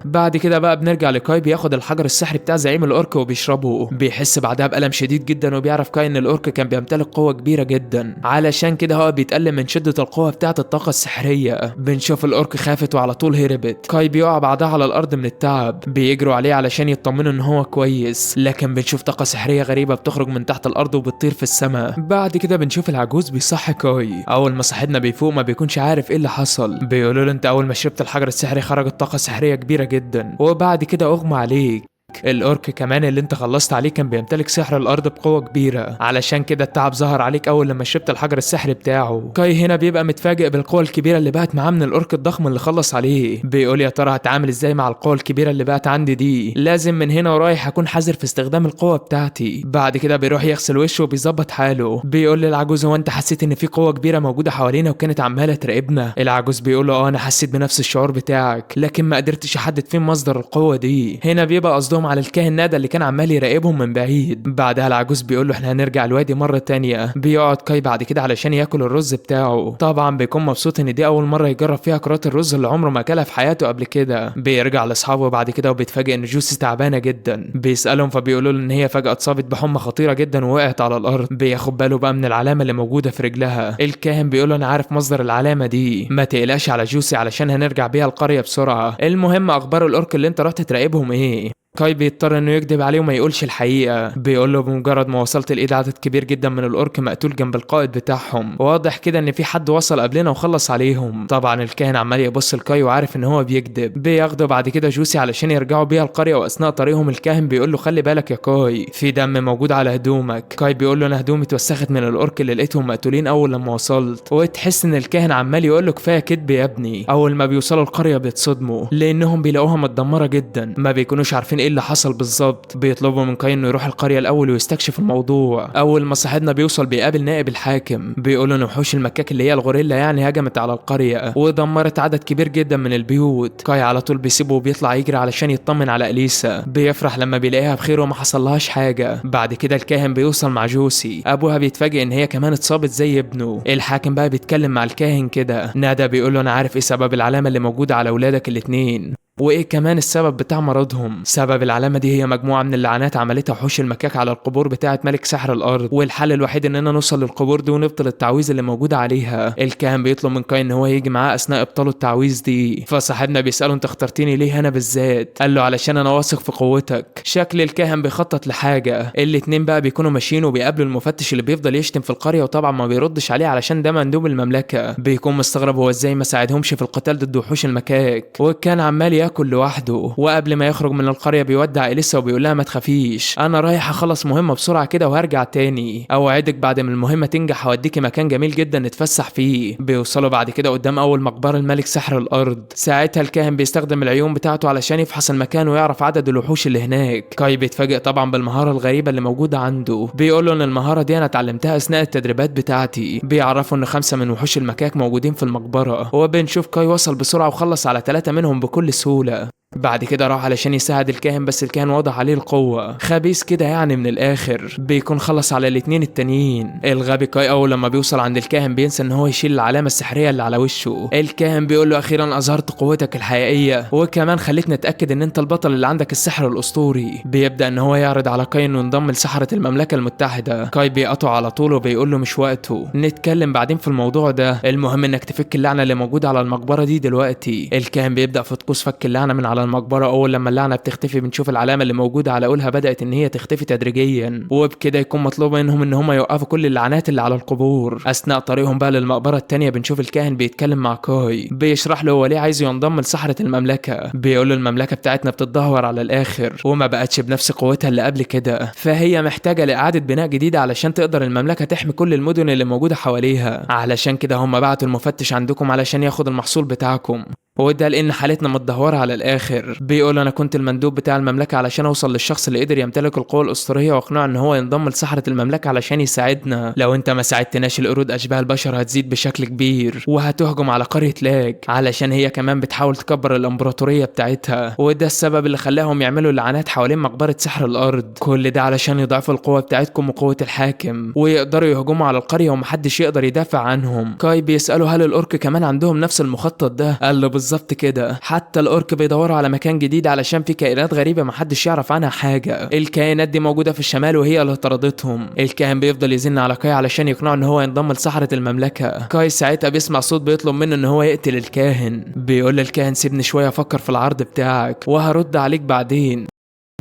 Speaker 1: بعد كده بقى بنرجع لكاي بياخد الحجر السحري بتاع زعيم الاورك وبيشربه. بيحس بعدها بألم شديد جدا وبيعرف كاي ان الاورك كان بيمتلك قوه كبيره جدا، علشان كده هو بيتألم من شده القوه بتاعه الطاقه السحريه. بنشوف الاورك خافت وعلى طول هربت. كاي بيقع بعدها على الارض من التعب. بيجروا عليه علشان يطمنوا ان هو كويس، لكن بنشوف طاقه سحريه غريبه بتخرج من تحت الارض وبتطير في السماء. بعد كده بنشوف العجوز بيصحي كاي. اول ما صاحبنا بيفوق ما بيكونش عارف ايه اللي حصل. بيقولوا له انت اول ما شربت الحجر السحري خرجت طاقه سحريه كبيره جدا وبعد كده اغمى عليك. الاورك كمان اللي انت خلصت عليه كان بيمتلك سحر الارض بقوه كبيره، علشان كده التعب ظهر عليك اول لما شربت الحجر السحري بتاعه. كاي هنا بيبقى متفاجئ بالقوه الكبيره اللي بقت معاه من الاورك الضخم اللي خلص عليه. بيقول يا ترى هتعامل ازاي مع القوه الكبيره اللي بقت عندي دي؟ لازم من هنا ورايح اكون حذر في استخدام القوه بتاعتي. بعد كده بيروح يغسل وشه وبيظبط حاله. بيقول للعجوز هو انت حسيت ان في قوه كبيره موجوده حوالينا وكانت عماله تراقبنا؟ العجوز بيقول له انا حسيت بنفس الشعور بتاعك، لكن ما قدرتش احدد فين مصدر القوه دي. هنا بيبقى قصدهم على الكاهن نادى اللي كان عمال يراقبهم من بعيد. بعدها العجوز بيقول له احنا هنرجع الوادي مره تانية. بيقعد كاي بعد كده علشان ياكل الرز بتاعه. طبعا بيكون مبسوط ان دي اول مره يجرب فيها كرات الرز اللي عمره ما اكلها في حياته قبل كده. بيرجع لاصحابه بعد كده وبيتفاجئ ان جوسي تعبانه جدا. بيسالهم فبيقولوا له ان هي فجاه اتصابت بحمى خطيره جدا ووقعت على الارض. بياخد باله بقى من العلامه اللي موجوده في رجلها. الكاهن بيقول له انا عارف مصدر العلامه دي، ما تقلقش على جوسي علشان هنرجع بيها القريه بسرعه. المهم اخبار الاورك اللي انت رحت تراقبهم ايه؟ كاي بيضطر انه يكذب عليه وما يقولش الحقيقه. بيقول له بمجرد ما وصلت لقيت عدد كبير جدا من الاورك مقتول جنب القائد بتاعهم، واضح كده ان في حد وصل قبلنا وخلص عليهم. طبعا الكاهن عمال يبص لكاي وعارف ان هو بيكذب. بياخده بعد كده جوسي علشان يرجعوا بيها القريه، واثناء طريقهم الكاهن بيقول له خلي بالك يا كاي في دم موجود على هدومك. كاي بيقول له انا هدومي اتوسخت من الاورك اللي لقيتهم مقتولين اول لما وصلت. وتحس ان الكاهن عمال يقول له كفايه كذب يا ابني. اول ما بيوصلوا القريه بيتصدموا لانهم بيلاقوها متدمره جدا، ما بيكونوش عارفين ايه اللي حصل بالظبط. بيطلبوا من كاي انه يروح القريه الاول ويستكشف الموضوع. اول ما صاحبنا بيوصل بيقابل نائب الحاكم، بيقول ان وحوش المكاك اللي هي الغوريلا يعني هجمت على القريه ودمرت عدد كبير جدا من البيوت. كاي على طول بيسيبه وبيطلع يجري علشان يطمن على اليسا. بيفرح لما بيلاقيها بخير وما حصلهاش حاجه. بعد كده الكاهن بيوصل مع جوسي، ابوها بيتفاجئ ان هي كمان اتصابت زي ابنه. الحاكم بقى بيتكلم مع الكاهن كده. نادا بيقول له انا عارف ايه سبب العلامه اللي موجوده على اولادك الاتنين، وايه كمان السبب بتاع مرضهم. سبب العلامه دي هي مجموعه من اللعنات عملتها وحوش المكاك على القبور بتاعه ملك سحر الارض، والحل الوحيد اننا نوصل للقبور دي ونبطل التعويذه اللي موجوده عليها. الكاهن بيطلب من كاي ان هو يجي معاه اثناء ابطال التعويذ دي. فصاحبنا بيساله انت اخترتني ليه هنا بالذات؟ قال له علشان انا واثق في قوتك. شكل الكاهن بيخطط لحاجه. الاتنين بقى بيكونوا ماشيين وبيقابلوا المفتش اللي بيفضل يشتم في القريه، وطبعا ما بيردش عليه علشان ده مندوب المملكه. بيكون مستغرب هو ازاي ما ساعدهمش في القتال ضد وحوش المكاك، وكان عمال ياكل لوحده. وقبل ما يخرج من القريه بيودع اليسا وبيقول لها ما تخافيش انا رايح اخلص مهمه بسرعه كده وهرجع تاني، اوعدك بعد ما المهمه تنجح هوديكي مكان جميل جدا نتفسح فيه. بيوصلوا بعد كده قدام اول مقبره الملك سحر الارض. ساعتها الكاهن بيستخدم العيون بتاعته علشان يفحص المكان ويعرف عدد الوحوش اللي هناك. كاي بيتفاجئ طبعا بالمهاره الغريبه اللي موجوده عنده. بيقول له ان المهاره دي انا اتعلمتها اثناء التدريبات بتاعتي. بيعرفوا ان 5 من وحوش المكاك موجودين في المقبره، وبنشوف كاي وصل بسرعه وخلص على 3 منهم بكل سهوله. بعد كده راح علشان يساعد الكاهن، بس الكاهن واضح عليه القوة، خبيث كده يعني من الآخر. بيكون خلص على الاتنين التانيين. الغبي كاي أول لما بيوصل عند الكاهن بينسى إن هو يشيل العلامة السحرية اللي على وشه. الكاهن بيقول له أخيرا أظهرت قوتك الحقيقية، وكمان خليتنا نتأكد إن أنت البطل اللي عندك السحر الأسطوري. بيبدأ إن هو يعرض على كاي إنه ينضم لسحرة المملكة المتحدة. كاي بيقطعه على طول وبيقول له مش وقته، نتكلم بعدين في الموضوع ده، المهم إنك تفك اللعنة اللي موجودة على المقبرة دي دلوقتي. الكاهن بيبدأ في طقوس فك اللعنة من على المقبرة. اول لما اللعنه بتختفي بنشوف العلامه اللي موجوده على قولها بدات ان هي تختفي تدريجيا، وبكده يكون مطلوب منهم ان هم يوقفوا كل اللعنات اللي على القبور. اثناء طريقهم بقى للمقبره التانيه بنشوف الكاهن بيتكلم مع كاي، بيشرح له هو ليه عايز ينضم لسحره المملكه. بيقول له المملكه بتاعتنا بتتدهور على الاخر وما بقتش بنفس قوتها اللي قبل كده، فهي محتاجه لاعاده بناء جديده علشان تقدر المملكه تحمي كل المدن اللي موجوده حواليها. علشان كده هم بعتوا المفتش عندكم علشان ياخد المحصول بتاعكم، وده لان حالتنا متدهوره على الاخر. بيقول انا كنت المندوب بتاع المملكه علشان اوصل للشخص اللي قدر يمتلك القوه الاسطوريه واقنعه ان هو ينضم لسحره المملكه علشان يساعدنا. لو انت ما ساعدتناش القرود اشباه البشر هتزيد بشكل كبير وهتهجم على قريه لاج، علشان هي كمان بتحاول تكبر الامبراطوريه بتاعتها، وده السبب اللي خلاهم يعملوا لعنات حوالين مقبره سحر الارض. كل ده علشان يضعفوا القوه بتاعتكم وقوه الحاكم ويقدروا يهجموا على القريه ومحدش يقدر يدافع عنهم. كاي بيساله هل الاورك كمان عندهم نفس المخطط ده؟ قال له بالظبط كده، حتى الاورك بيدوروا على مكان جديد علشان في كائنات غريبه محدش يعرف عنها حاجه. الكائنات دي موجوده في الشمال وهي اللي طردتهم. الكاهن بيفضل يزن على كاي علشان يقنعه ان هو ينضم لسحره المملكه. كاي ساعتها بيسمع صوت بيطلب منه ان هو يقتل الكاهن. بيقول للكاهن سيبني شويه افكر في العرض بتاعك وهرد عليك بعدين.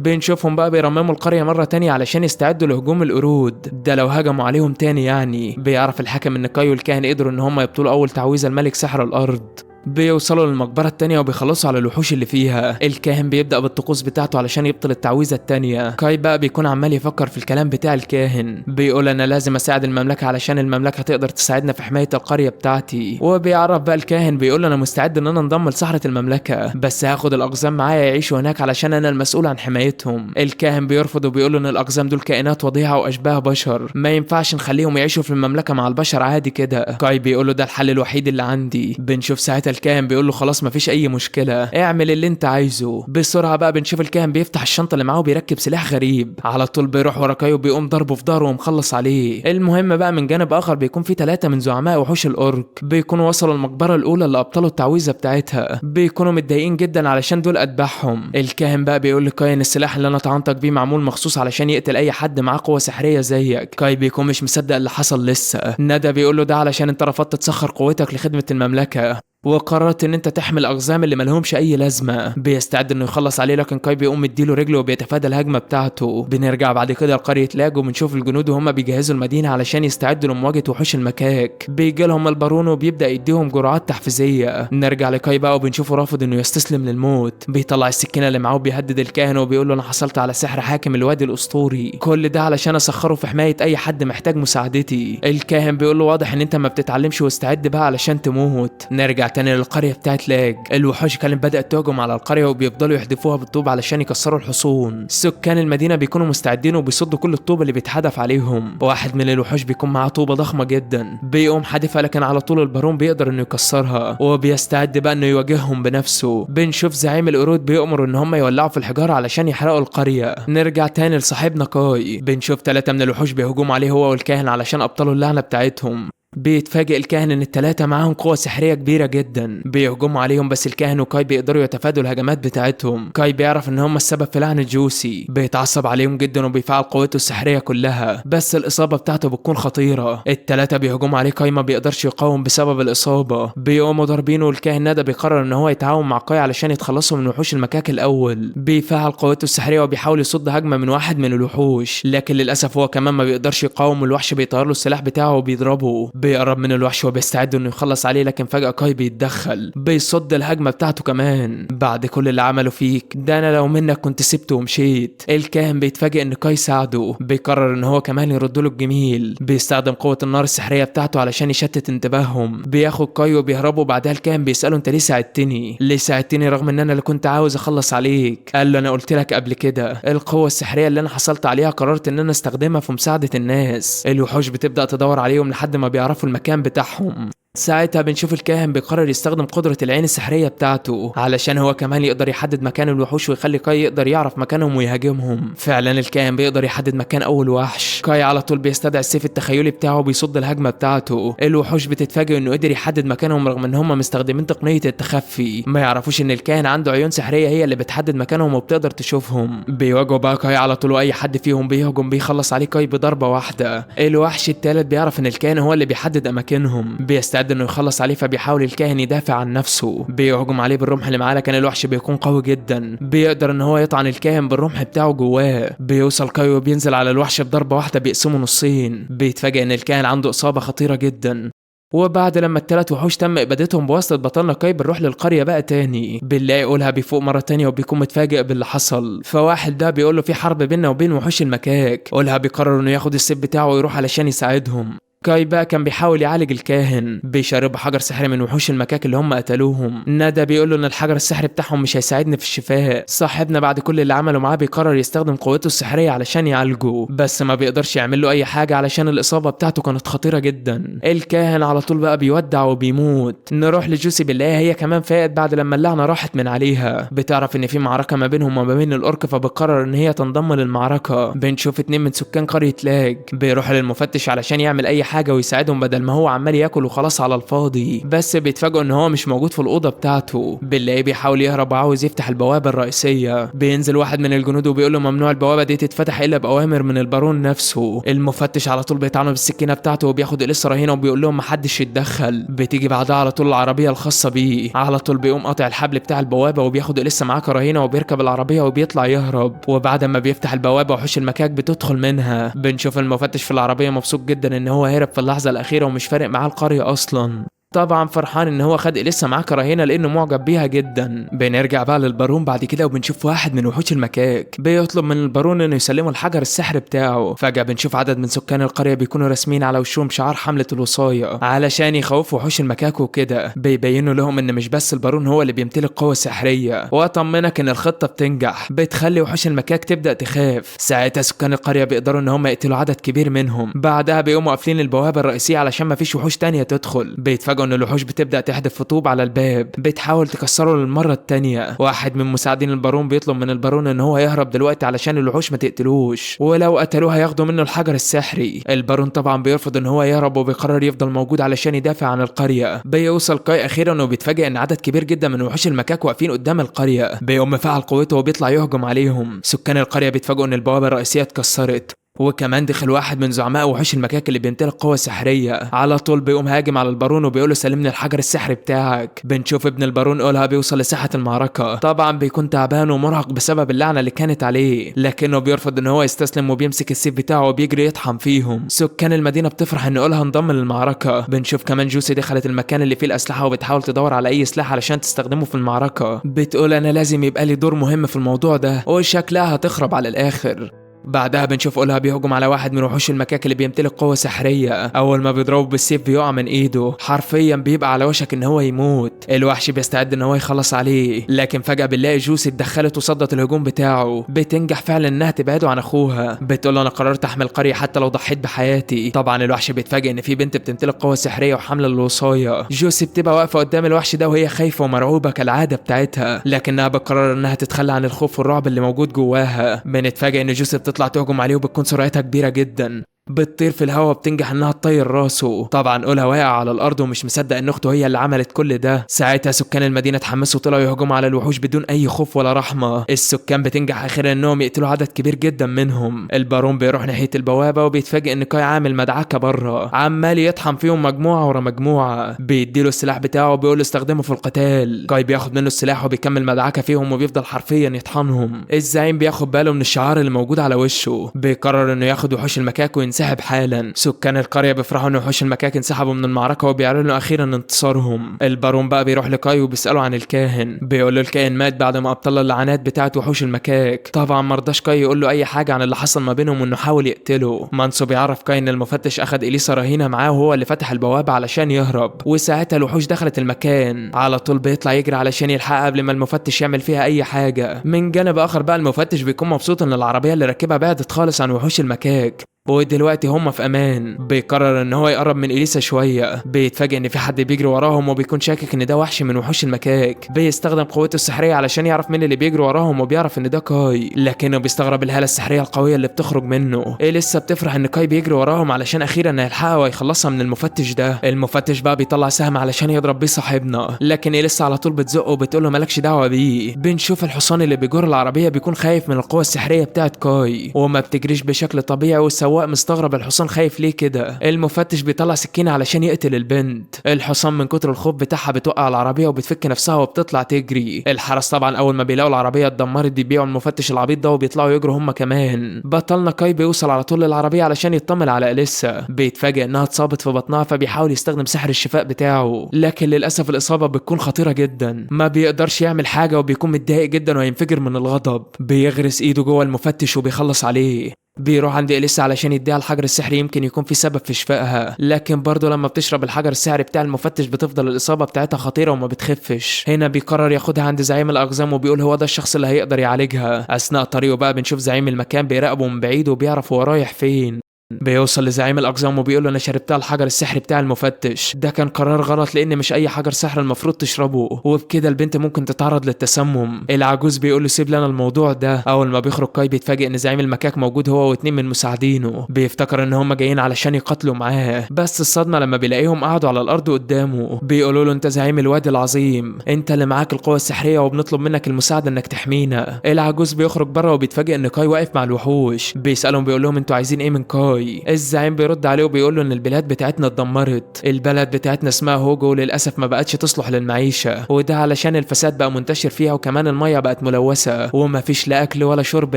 Speaker 1: بنشوفهم بقى بيرمموا القرية مرة تانية علشان يستعدوا لهجوم القرود ده لو هجموا عليهم تاني. يعني بيعرف الحاكم ان كاي والكاهن قدروا ان هم يبطلوا اول تعويذة الملك سحر الارض. بيوصلوا للمقبرة التانية وبيخلصوا على الوحوش اللي فيها. الكاهن بيبدأ بالطقوس بتاعته علشان يبطل التعويذة التانية. كاي بقى بيكون عمال يفكر في الكلام بتاع الكاهن، بيقول انا لازم اساعد المملكة علشان المملكة تقدر تساعدنا في حماية القرية بتاعتي. وبيعرف بقى الكاهن بيقول انا مستعد ان انا انضم لسحرة المملكة، بس هاخد الاقزام معايا يعيشوا هناك علشان انا المسؤول عن حمايتهم. الكاهن بيرفض وبيقول ان الاقزام دول كائنات وضيعة واشباه بشر، ما ينفعش نخليهم يعيشوا في المملكة مع البشر عادي كده. كاي بيقول له ده الحل الوحيد اللي عندي. بنشوف ساعتها الكاهن بيقول له خلاص مفيش اي مشكله، اعمل اللي انت عايزه. بسرعه بقى بنشوف الكاهن بيفتح الشنطه اللي معاه وبيركب سلاح غريب، على طول بيروح ورا كاي وبيقوم ضربه في ظهره ومخلص عليه. المهم بقى من جانب اخر بيكون في 3 من زعماء وحوش الاورك بيكونوا وصلوا المقبره الاولى اللي ابطلوا التعويذه بتاعتها. بيكونوا متضايقين جدا علشان دول اتباعهم. الكاهن بقى بيقول لكاي ان السلاح اللي انا طعنتك بيه معمول مخصوص علشان يقتل اي حد معاه قوه سحريه زيك. كاي بيكون مش مصدق اللي حصل لسه. ندى بيقول له ده علشان انت رفضت تسخر قوتك لخدمه المملكه. وقررت ان انت تحمل الاقزام اللي ملهمش اي لازمه. بيستعد انه يخلص عليه، لكن كاي بيقوم مديله رجله وبيتفادى الهجمه بتاعته. بنرجع بعد كده لقريه لاج وبنشوف الجنود وهم بيجهزوا المدينه علشان يستعدوا لمواجهه وحوش المكاك. بيجي لهم البارون وبيبدا يديهم جرعات تحفيزيه. نرجع لكاي بقى وبنشوفه رافض انه يستسلم للموت. بيطلع السكينه اللي معاه وبيهدد الكاهن وبيقول له انا حصلت على سحر حاكم الوادي الاسطوري، كل ده علشان اسخره في حمايه اي حد محتاج مساعدتي. الكاهن بيقول له واضح ان انت ما بتتعلمش واستعد بقى علشان تموت. نرجع تاني للقريه بتاعت لاج. الوحوش كانت بدات تهجم على القريه وبيفضلوا يحدفوها بالطوب علشان يكسروا الحصون. سكان المدينه بيكونوا مستعدين وبيصدوا كل الطوب اللي بيتحدف عليهم. واحد من الوحوش بيكون معاه طوبه ضخمه جدا، بيقوم حادفها، لكن على طول البارون بيقدر انه يكسرها وبيستعد بقى انه يواجههم بنفسه. بنشوف زعيم القرود بيأمر ان هم يولعوا في الحجاره علشان يحرقوا القريه. نرجع تاني لصاحبنا كاي. بنشوف 3 من الوحوش بيهجموا عليه هو والكاهن علشان ابطلوا اللعنه بتاعتهم. بيتفاجئ الكاهن ان ال3 معاهم قوة سحرية كبيرة جدا. بيهجموا عليهم بس الكاهن وكاي بيقدروا يتفادوا الهجمات بتاعتهم. كاي بيعرف ان هم السبب في لعنة جوسي، بيتعصب عليهم جدا وبيفعل قوته السحرية كلها، بس الإصابة بتاعته بتكون خطيرة. ال3 بيهجموا عليه، كاي ما بيقدرش يقاوم بسبب الإصابة. بيقوموا ضاربينه والكاهن ندى بيقرر ان هو يتعاون مع كاي علشان يتخلصوا من وحوش المكاك الأول. بيفعل قوته السحرية وبيحاول يصد هجمة من واحد من الوحوش، لكن للأسف هو كمان ما بيقدرش يقاوم. الوحش بيطير له السلاح بتاعه وبيضربه. بيقرب من الوحش وبيستعد انه يخلص عليه، لكن فجأة كاي بيتدخل بيصد الهجمة بتاعته كمان. بعد كل اللي عمله فيك ده انا لو منك كنت سبته ومشيت. الكاهن بيتفاجئ ان كاي ساعده، بيقرر ان هو كمان يرد له الجميل. بيستخدم قوة النار السحرية بتاعته علشان يشتت انتباههم. بياخد كاي وبيهربوا. بعدها الكاهن بيسأله انت ليه ساعدتني؟ ليه ساعدتني رغم ان انا اللي كنت عاوز اخلص عليك؟ قال له انا قلت لك قبل كده القوة السحرية اللي انا حصلت عليها قررت ان انا استخدمها في مساعدة الناس. الوحوش بتبدأ تدور عليهم لحد ما بيعرفوا المكان بتاعهم. ساعتها بنشوف الكاهن بيقرر يستخدم قدرة العين السحرية بتاعته علشان هو كمان يقدر يحدد مكان الوحوش ويخلي كاي يقدر يعرف مكانهم ويهاجمهم. فعلا الكاهن بيقدر يحدد مكان اول وحش. كاي على طول بيستدعي السيف التخيلي بتاعه وبيصد الهجمة بتاعته. الوحوش بتتفاجئ انه قدر يحدد مكانهم رغم ان هم مستخدمين تقنية التخفي. ما يعرفوش ان الكاهن عنده عيون سحرية هي اللي بتحدد مكانهم وبتقدر تشوفهم. بيواجهوا بقى كاي على طول، واي حد فيهم بيهجم بيخلص عليه كاي بضربة واحدة. الوحش الثالث بيعرف ان الكاهن هو اللي بيحدد اماكنهم، بيستعد انه يخلص عليه، فبيحاول الكاهن يدافع عن نفسه. بيهجم عليه بالرمح اللي معاه، لكن الوحش بيكون قوي جدا. بيقدر ان هو يطعن الكاهن بالرمح بتاعه جواه. بيوصل كاي وبينزل على الوحش بضربة واحدة بيقسمه نصين. بيتفاجئ ان الكاهن عنده اصابة خطيرة جدا. وبعد لما ال3 وحوش تم ابادتهم بواسطة بطلنا كاي بنروح للقرية بقى تاني. بنلاقي قولها بيفوق مرة تانية وبيكون متفاجئ باللي حصل. فواحد ده بيقول له في حرب بيننا وبين وحوش المكاك. قولها بيقرر انه ياخد السيف بتاعه ويروح علشان يساعدهم. كاي بقى كان بيحاول يعالج الكاهن، بيشرب حجر سحري من وحوش المكاك اللي هم قتلوهم. ندى بيقول له ان الحجر السحري بتاعهم مش هيساعدني في الشفاء. صاحبنا بعد كل اللي عمله معاه بيقرر يستخدم قوته السحريه علشان يعالجه، بس ما بيقدرش يعمل له اي حاجه علشان الاصابه بتاعته كانت خطيره جدا. الكاهن على طول بقى بيودع وبيموت. نروح لجوسي بنلاقيها هي كمان فاقت بعد لما اللعنه راحت من عليها. بتعرف ان في معركه ما بينهم وما بين الاورك، فبتقرر ان هي تنضم للمعركه. بنشوف 2 من سكان قريه لاج بيروحوا للمفتش علشان يعمل اي حاجه ويساعدهم بدل ما هو عمال ياكل وخلاص على الفاضي. بس بيتفاجئوا ان هو مش موجود في الاوضه بتاعته. بنلاقيه بيحاول يهرب وعاوز يفتح البوابه الرئيسيه. بينزل واحد من الجنود وبيقول له ممنوع البوابه دي تتفتح الا باوامر من البارون نفسه. المفتش على طول بيطعنه بالسكينه بتاعته وبياخد اليسا رهينه وبيقول لهم محدش يتدخل. بتيجي بعدها على طول العربيه الخاصه بيه. على طول بيقوم قاطع الحبل بتاع البوابه وبياخد اليسا معاه كرهينه وبيركب العربيه وبيطلع يهرب. وبعد ما بيفتح البوابه وحوش المكاك بتدخل منها. بنشوف المفتش في العربيه مبسوط جدا ان هو هرب في اللحظه الاخيره ومش فارق معاه القريه اصلا. طبعا فرحان ان هو خد لسه معاه كرهينه لانه معجب بيها جدا. بنرجع بقى للبارون بعد كده وبنشوف واحد من وحوش المكاك بيطلب من البارون انه يسلمه الحجر السحر بتاعه. فجأة بنشوف عدد من سكان القريه بيكونوا راسمين على وشهم شعار حملة الوصاية علشان يخوفوا وحوش المكاك وكده. بيبينوا لهم ان مش بس البارون هو اللي بيمتلك قوة سحرية، واطمنك ان الخطة بتنجح. بتخلي وحوش المكاك تبدأ تخاف. ساعتها سكان القريه بيقدروا ان هم يقتلوا عدد كبير منهم. بعدها بيقوموا قافلين البوابة الرئيسية علشان ما فيش وحوش تانية تدخل. بيتفاجئوا ان الوحوش بتبدا تحدف طوب على الباب بتحاول تكسره للمره التانية. واحد من مساعدين البارون بيطلب من البارون ان هو يهرب دلوقتي علشان الوحوش ما تقتلوش، ولو قتلوه هياخدوا منه الحجر السحري. البارون طبعا بيرفض ان هو يهرب وبيقرر يفضل موجود علشان يدافع عن القريه. بيوصل كاي اخيرا وبيتفاجئ ان عدد كبير جدا من وحوش المكاك واقفين قدام القريه. بيقوم مفعل قوته وبيطلع يهجم عليهم. سكان القريه بيتفاجئوا ان البوابه الرئيسيه اتكسرت وكمان دخل واحد من زعماء وحوش المكاك اللي بيمتلك قوة سحرية، على طول بيقوم هاجم على البارون وبيقوله سلمني الحجر السحري بتاعك. بنشوف ابن البارون اولها بيوصل لساحة المعركة، طبعا بيكون تعبان ومرهق بسبب اللعنة اللي كانت عليه، لكنه بيرفض ان هو يستسلم وبيمسك السيف بتاعه وبيجري يطحن فيهم. سكان المدينة بتفرح ان اولها انضم للمعركة. بنشوف كمان جوسي دخلت المكان اللي فيه الاسلحة وبتحاول تدور على اي سلاح علشان تستخدمه في المعركة، بتقول انا لازم يبقى لي دور مهم في الموضوع ده، وشكلها هتخرب على الاخر. بعدها بنشوف اولها بيهجم على واحد من وحوش المكاك اللي بيمتلك قوة سحرية، اول ما بيضربه بالسيف بيقع من ايده، حرفيا بيبقى على وشك ان هو يموت. الوحش بيستعد ان هو يخلص عليه، لكن فجأة بنلاقي جوسي اتدخلت وصدت الهجوم بتاعه، بتنجح فعلا انها تبعده عن اخوها، بتقول له انا قررت احمي القرية حتى لو ضحيت بحياتي. طبعا الوحش بيتفاجئ ان في بنت بتمتلك قوة سحرية وحاملة الوصاية. جوسي بتبقى واقفة قدام الوحش ده وهي خايفة ومرعوبة كالعادة بتاعتها، لكنها بتقرر انها تتخلى عن الخوف والرعب اللي موجود جواها. بنتفاجئ ان جوسي بتطلع تهجم عليه وبتكون سرعتها كبيرة جدا، بتطير في الهواء بتنجح انها تطير راسه. طبعا اولها واقع على الارض ومش مصدق ان اخته هي اللي عملت كل ده. ساعتها سكان المدينه اتحمسوا وطلعوا يهجموا على الوحوش بدون اي خوف ولا رحمه. السكان بتنجح اخيرا انهم يقتلوا عدد كبير جدا منهم. البارون بيروح ناحيه البوابه وبيتفاجئ ان كاي عامل مدعكه بره، عمال يطحن فيهم مجموعه ورا مجموعه. بيديله السلاح بتاعه وبيقول له استخدمه في القتال. كاي بياخد منه السلاح وبيكمل مدعكه فيهم وبيفضل حرفيا يطحنهم. الزعيم بياخد باله من الشعار اللي موجود على وشه، بيقرر انه ياخد وحوش المكاك وينسحب حالا. سكان القرية بيفرحوا ان وحوش المكاك انسحبوا من المعركة وبيعلنوا اخيرا انتصارهم. البارون بقى بيروح لكاي وبيسأله عن الكاهن، بيقول له الكاهن مات بعد ما ابطل اللعنات بتاعت وحوش المكاك. طبعا مرضاش كاي يقول له اي حاجة عن اللي حصل ما بينهم وانه حاول يقتله. مانسو بيعرف كاي ان المفتش اخد اليسا رهينة معاه وهو اللي فتح البوابة علشان يهرب، وساعتها الوحوش دخلت المكان. على طول بيطلع يجري علشان يلحقها قبل ما المفتش يعمل فيها اي حاجة. من جانب اخر بقى المفتش بيكون مبسوط ان العربية اللي راكبها بعدت خالص عن وحوش المكاك، ودلوقتي هم في امان. بيقرر ان هو يقرب من اليسا شويه، بيتفاجئ ان في حد بيجري وراهم وبيكون شاكك ان ده وحش من وحوش المكاك. بيستخدم قوته السحريه علشان يعرف مين اللي بيجري وراهم وبيعرف ان ده كاي، لكنه بيستغرب الهاله السحريه القويه اللي بتخرج منه. لسه بتفرح ان كاي بيجري وراهم علشان اخيرا هيلحقها ويخلصها من المفتش ده. المفتش بقى بيطلع سهم علشان يضرب بيه صاحبنا، لكن لسه على طول بتزقه وبتقول له مالكش دعوه بيه. بنشوف الحصان اللي بيجر العربيه بيكون خايف من القوه السحريه بتاعت كاي وما بتجريش بشكل طبيعي، والسواق مستغرب الحصان خايف ليه كده. المفتش بيطلع سكينه علشان يقتل البنت. الحصان من كتر الخوف بتاعها بتوقع العربيه وبتفك نفسها وبتطلع تجري. الحرس طبعا اول ما بيلاقوا العربيه اتدمرت بيبيعوا المفتش العبيط ده وبيطلعوا يجروا هم كمان. بطلنا كاي بيوصل على طول للعربيه علشان يطمن على اليسا، بيتفاجئ انها اتصابت في بطنها فبيحاول يستخدم سحر الشفاء بتاعه، لكن للاسف الاصابه بتكون خطيره جدا، ما بيقدرش يعمل حاجه وبيكون متضايق جدا وهينفجر من الغضب. بيغرس ايده جوه المفتش وبيخلص عليه. بيروح عند اليسا علشان يديها الحجر السحري يمكن يكون في سبب في شفائها، لكن برضه لما بتشرب الحجر السحري بتاع المفتش بتفضل الاصابه بتاعتها خطيره وما بتخفش. هنا بيقرر ياخدها عند زعيم الاقزام وبيقول هو ده الشخص اللي هيقدر يعالجها. اثناء طريقه بقى بنشوف زعيم المكان بيراقبه من بعيد وبيعرف هو رايح فين. بيوصل لزعيم الاقزام وبيقول له انا شربتها الحجر السحري بتاع المفتش ده، كان قرار غلط لان مش اي حجر سحر المفروض تشربه، وبكده البنت ممكن تتعرض للتسمم. العجوز بيقول له سيب لنا الموضوع ده. اول ما بيخرج كاي بيتفاجئ ان زعيم المكاك موجود هو واتنين من مساعدينه، بيفتكر ان هم جايين علشان يقاتلوا معاه، بس الصدمه لما بيلاقيهم قعدوا على الارض قدامه. بيقولوا له انت زعيم الوادي العظيم، انت اللي معاك القوه السحريه وبنطلب منك المساعده انك تحمينا. العجوز بيخرج بره وبيتفاجئ ان كاي واقف مع الوحوش، بيسالهم بيقول لهم انتوا عايزين ايه من كاي. الزعيم بيرد عليه وبيقول له ان البلاد بتاعتنا اتدمرت، البلد بتاعتنا اسمها هوجو وللاسف ما بقتش تصلح للمعيشه، وده علشان الفساد بقى منتشر فيها وكمان الميه بقت ملوثه ومفيش لا اكل ولا شرب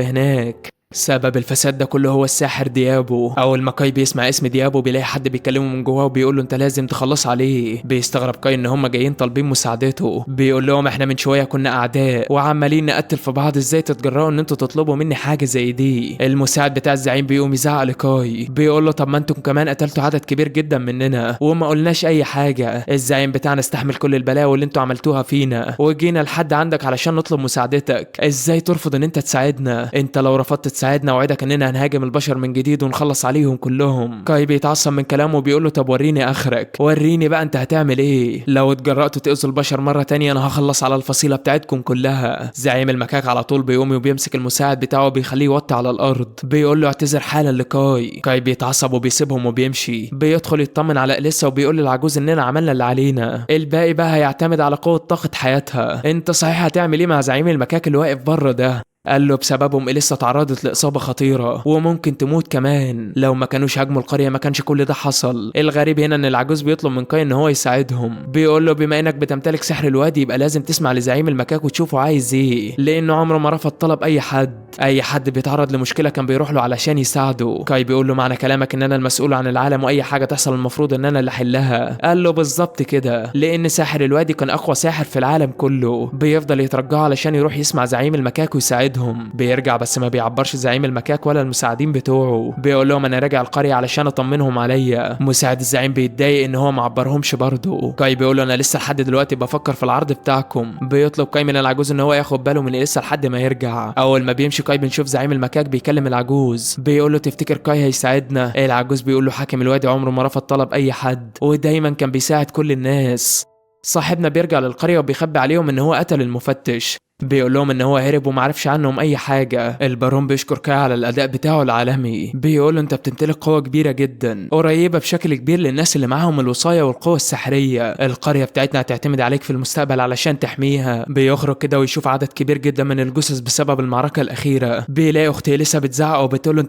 Speaker 1: هناك. سبب الفساد ده كله هو الساحر ديابو. اول ما كاي بيسمع اسم ديابو بيلاقي حد بيكلمه من جواه وبيقول له انت لازم تخلص عليه. بيستغرب كاي ان هم جايين طالبين مساعدته، بيقول لهم احنا من شويه كنا اعداء وعمالين نقتل في بعض، ازاي تتجرؤوا ان انتوا تطلبوا مني حاجه زي دي. المساعد بتاع الزعيم بيقوم يزعق لكاي، بيقول له طب ما انتم كمان قتلتوا عدد كبير جدا مننا وما قلناش اي حاجه، الزعيم بتاعنا استحمل كل البلاوي اللي انتوا عملتوها فينا وجينا لحد عندك علشان نطلب مساعدتك، ازاي ترفض ان انت تساعدنا؟ انت لو رفضت تساعدنا وعدك اننا هنهاجم البشر من جديد ونخلص عليهم كلهم. كاي بيتعصب من كلامه وبيقول له طب وريني اخرك، وريني بقى انت هتعمل ايه؟ لو اتجرأتوا تأذوا البشر مره تانية انا هخلص على الفصيله بتاعتكم كلها. زعيم المكاك على طول بيقوم وبيمسك المساعد بتاعه وبيخليه يوطي على الارض، بيقول له اعتذر حالا لكاي. كاي بيتعصب وبيسيبهم وبيمشي، بيدخل يطمن على اليسا وبيقول للعجوز اننا عملنا اللي علينا، الباقي بقى هيعتمد على قوه طاقه حياتها. انت صحيح هتعمل ايه مع زعيم المكاك اللي واقف بره ده؟ قال له بسببهم إليسا تعرضت لإصابة خطيرة وممكن تموت كمان، لو ما كانوش هاجموا القرية ما كانش كل ده حصل. الغريب هنا ان العجوز بيطلب من كاي ان هو يساعدهم، بيقول له بما انك بتمتلك سحر الوادي يبقى لازم تسمع لزعيم المكاك وتشوفه عايز ايه، لانه عمره ما رفض طلب اي حد بيتعرض لمشكلة كان بيروح له علشان يساعده. كاي بيقول له معنى كلامك ان انا المسؤول عن العالم واي حاجة تحصل المفروض ان انا اللي احلها. قال له بالظبط كده، لان ساحر الوادي كان اقوى ساحر في العالم كله، بيفضل يترجاه علشان يروح يسمع زعيم المكاك ويساعدهم. بيرجع بس ما بيعبرش زعيم المكاك ولا المساعدين بتوعه، بيقول لهم انا راجع القرية علشان اطمنهم عليا. مساعد الزعيم بيتضايق ان هو ما عبرهمش برضه. كاي بيقول له انا لسه لحد دلوقتي بفكر في العرض بتاعكم. بيطلب كاي من العجوز ان هو ياخد باله من لسه لحد ما يرجع. اول ما بيمشي كاي بنشوف زعيم المكاك بيكلم العجوز، بيقول له تفتكر كاي هيساعدنا؟ العجوز بيقول له حاكم الوادي عمره ما رفض طلب اي حد ودايما كان بيساعد كل الناس. صاحبنا بيرجع للقرية وبيخبي عليهم ان هو قتل المفتش، بيقول لهم ان هو هرب ومعرفش عنهم اي حاجه. البارون بيشكر كاي على الاداء بتاعه العالمي، بيقول له انت بتمتلك قوه كبيره جدا قريبه بشكل كبير للناس اللي معاهم الوصايه والقوه السحريه. القريه بتاعتنا هتعتمد عليك في المستقبل علشان تحميها. بيخرج كده ويشوف عدد كبير جدا من الجثث بسبب المعركه الاخيره. بيلاقي اخت لسه بتزعق وبتقول له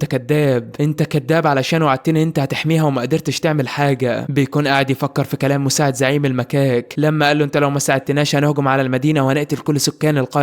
Speaker 1: انت كذاب علشان وعدتني انت هتحميها وما قدرتش تعمل حاجه. بيكون قاعد يفكر في كلام مساعد زعيم المكاك لما قال له انت لو ما ساعدتناش هنهجم على المدينه وهنقتل كل سكان القريه.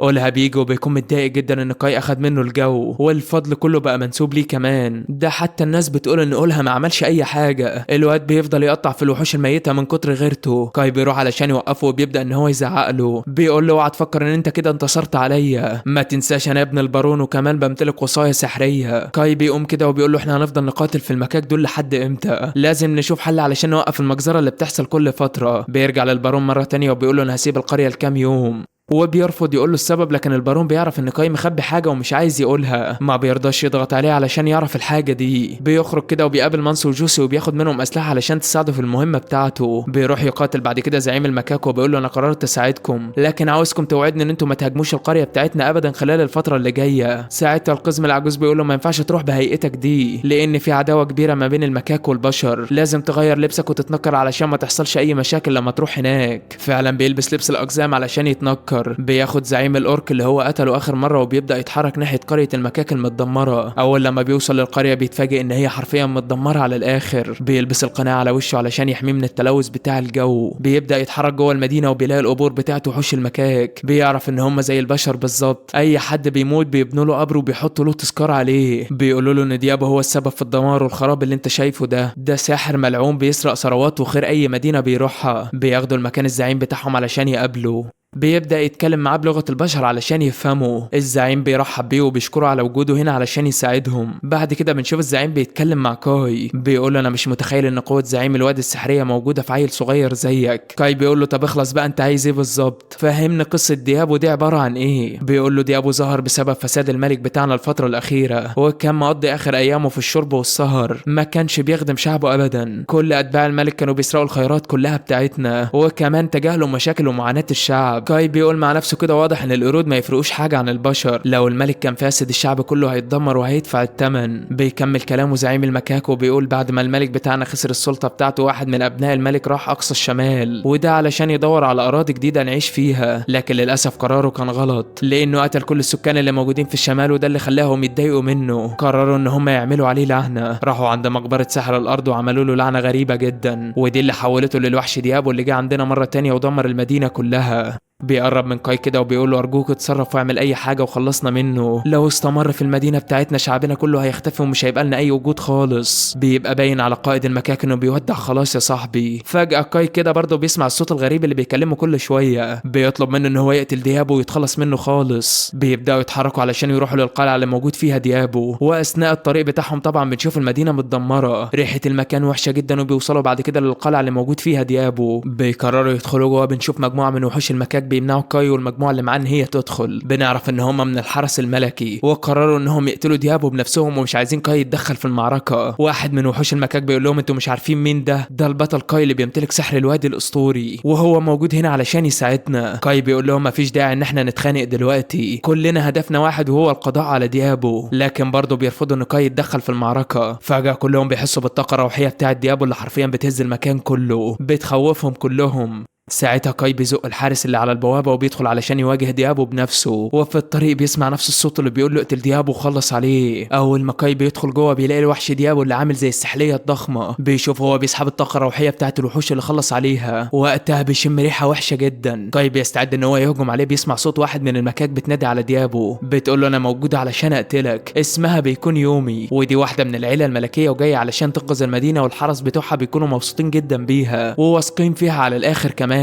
Speaker 1: قولها بيجي وبيكون متضايق جدا ان كاي اخد منه الجو والفضل كله بقى منسوب ليه كمان. ده حتى الناس بتقول ان قولها ما عملش اي حاجه. الواد بيفضل يقطع في الوحوش الميته من كتر غيرته. كاي بيروح علشان يوقفه وبيبدا ان هو يزعق له، بيقول له اوعى تفكر ان انت كده انتصرت عليا، ما تنساش انا ابن البارون وكمان بمتلك وصايا سحريه. كاي بيقوم كده وبيقول له احنا هنفضل نقاتل في المكاك دول لحد امتى؟ لازم نشوف حل علشان نوقف المجزره اللي بتحصل كل فتره. بيرجع للبارون مره تانية وبيقول له انا هسيب القريه لكام يوم، وبيرفض يقول له السبب، لكن البارون بيعرف ان كاي مخبي حاجه ومش عايز يقولها، ما بيرضاش يضغط عليه علشان يعرف الحاجه دي. بيخرج كده وبيقابل مانسو وجوسي وبياخد منهم اسلحه علشان تساعده في المهمه بتاعته. بيروح يقاتل بعد كده زعيم المكاك وبيقول له انا قررت اساعدكم، لكن عاوزكم توعدني ان انتم ما تهاجموش القريه بتاعتنا ابدا خلال الفتره اللي جايه. ساعتها القزم العجوز بيقول له ما ينفعش تروح بهيئتك دي لان في عداوه كبيره ما بين المكاك والبشر، لازم تغير لبسك وتتنكر علشان ما تحصلش اي مشاكل لما تروح هناك. فعلا بيلبس لبس الاقزام علشان يتنكر. بياخد زعيم الأورك اللي هو قتله آخر مرة وبيبدأ يتحرك ناحية قرية المكاك المتدمرة. أول لما بيوصل للقرية بيتفاجئ إن هي حرفيا متدمرة على الآخر. بيلبس القناع على وشه علشان يحميه من التلوث بتاع الجو. بيبدأ يتحرك جوه المدينة وبيلاقي القبور بتاعت وحوش المكاك. بيعرف إن هم زي البشر بالظبط، أي حد بيموت بيبنوا له قبر وبيحطوا له تذكار عليه. بيقولوا له إن ديابو هو السبب في الدمار والخراب اللي أنت شايفه ده ساحر ملعون بيسرق ثروات وخير أي مدينة بيروحها. بياخدوا المكان الزعيم بتاعهم علشان يقابله. بيبدأ يتكلم معاه بلغة البشر علشان يفهمه. الزعيم بيرحب بيه وبيشكره على وجوده هنا علشان يساعدهم. بعد كده بنشوف الزعيم بيتكلم مع كاي، بيقول له انا مش متخيل ان قوة زعيم الوادي السحرية موجودة في عيل صغير زيك. كاي بيقول له طب اخلص بقى انت عايز ايه بالظبط؟ فهمنا قصة ديابو دي عبارة عن ايه؟ بيقول له ديابو ظهر بسبب فساد الملك بتاعنا الفترة الأخيرة، وكان مقضي آخر أيامه في الشرب والسهر، ما كانش بيخدم شعبه أبدا. كل أتباع الملك كانوا بيسرقوا الخيرات كلها بتاعتنا، وكمان تجاهلوا مشاكل ومعاناة الشعب. كاي بيقول مع نفسه كده واضح ان القرود ما يفرقوش حاجه عن البشر، لو الملك كان فاسد الشعب كله هيتدمر وهيدفع الثمن. بيكمل كلامه زعيم المكاك وبيقول بعد ما الملك بتاعنا خسر السلطه بتاعته واحد من ابناء الملك راح اقصى الشمال، وده علشان يدور على اراضي جديده نعيش فيها، لكن للاسف قراره كان غلط لانه قتل كل السكان اللي موجودين في الشمال، وده اللي خلاهم يتضايقوا منه. قرروا ان هم يعملوا عليه لعنه، راحوا عند مقبره ساحر الارض وعملوا له لعنه غريبه جدا، ودي اللي حولته للوحش ديابو اللي جه عندنا مره تانية ودمر المدينه كلها. بيقرب من كاي كده وبيقول له ارجوك اتصرف واعمل اي حاجه وخلصنا منه، لو استمر في المدينه بتاعتنا شعبنا كله هيختفي ومش هيبقى لنا اي وجود خالص. بيبقى باين على قائد المكاك انه بيودع خلاص يا صاحبي. فجاه كاي كده برضه بيسمع الصوت الغريب اللي بيكلمه كل شويه، بيطلب منه ان هو يقتل ديابو ويتخلص منه خالص. بيبداوا يتحركوا علشان يروحوا للقلعه اللي موجود فيها ديابو، واثناء الطريق بتاعهم طبعا بنشوف المدينه متدمره، ريحه المكان وحشه جدا، وبيوصلوا بعد كده للقلعه اللي موجود فيها ديابو. بيقرروا يدخلوا جوه، بنشوف مجموعه من وحوش المكاك بيمنعوا كاي والمجموعه اللي معاه ان هي تدخل. بنعرف ان هم من الحرس الملكي وقرروا انهم يقتلوا ديابو بنفسهم ومش عايزين كاي يتدخل في المعركه. واحد من وحوش المكاك بيقول لهم انتوا مش عارفين مين ده البطل كاي اللي بيمتلك سحر الوادي الاسطوري، وهو موجود هنا علشان يساعدنا. كاي بيقول لهم مفيش داعي ان احنا نتخانق دلوقتي، كلنا هدفنا واحد وهو القضاء على ديابو، لكن برضه بيرفضوا ان كاي يتدخل في المعركه. فجاه كلهم بيحسوا بالطاقه الروحيه بتاعه ديابو اللي حرفيا بتهز المكان كله، بتخوفهم كلهم. ساعتها كاي بيزق الحارس اللي على البوابة وبيدخل علشان يواجه ديابو بنفسه، وفي الطريق بيسمع نفس الصوت اللي بيقول له اقتل ديابو وخلص عليه. أول ما كاي بيدخل جوه بيلاقي الوحش ديابو اللي عامل زي السحلية الضخمة، بيشوف هو بيسحب الطاقة الروحية بتاعت الوحوش اللي خلص عليها، وقتها بيشم ريحة وحشة جدا. كاي بيستعد ان هو يهجم عليه، بيسمع صوت واحد من المكاك بتنادي على ديابو، بتقول له انا موجودة علشان اقتلك. اسمها بيكون يومي، ودي واحدة من العيلة الملكية وجاية علشان تنقذ المدينة، والحرس بتوعها بيكونوا مبسوطين جدا بيها وواثقين فيها على الآخر كمان.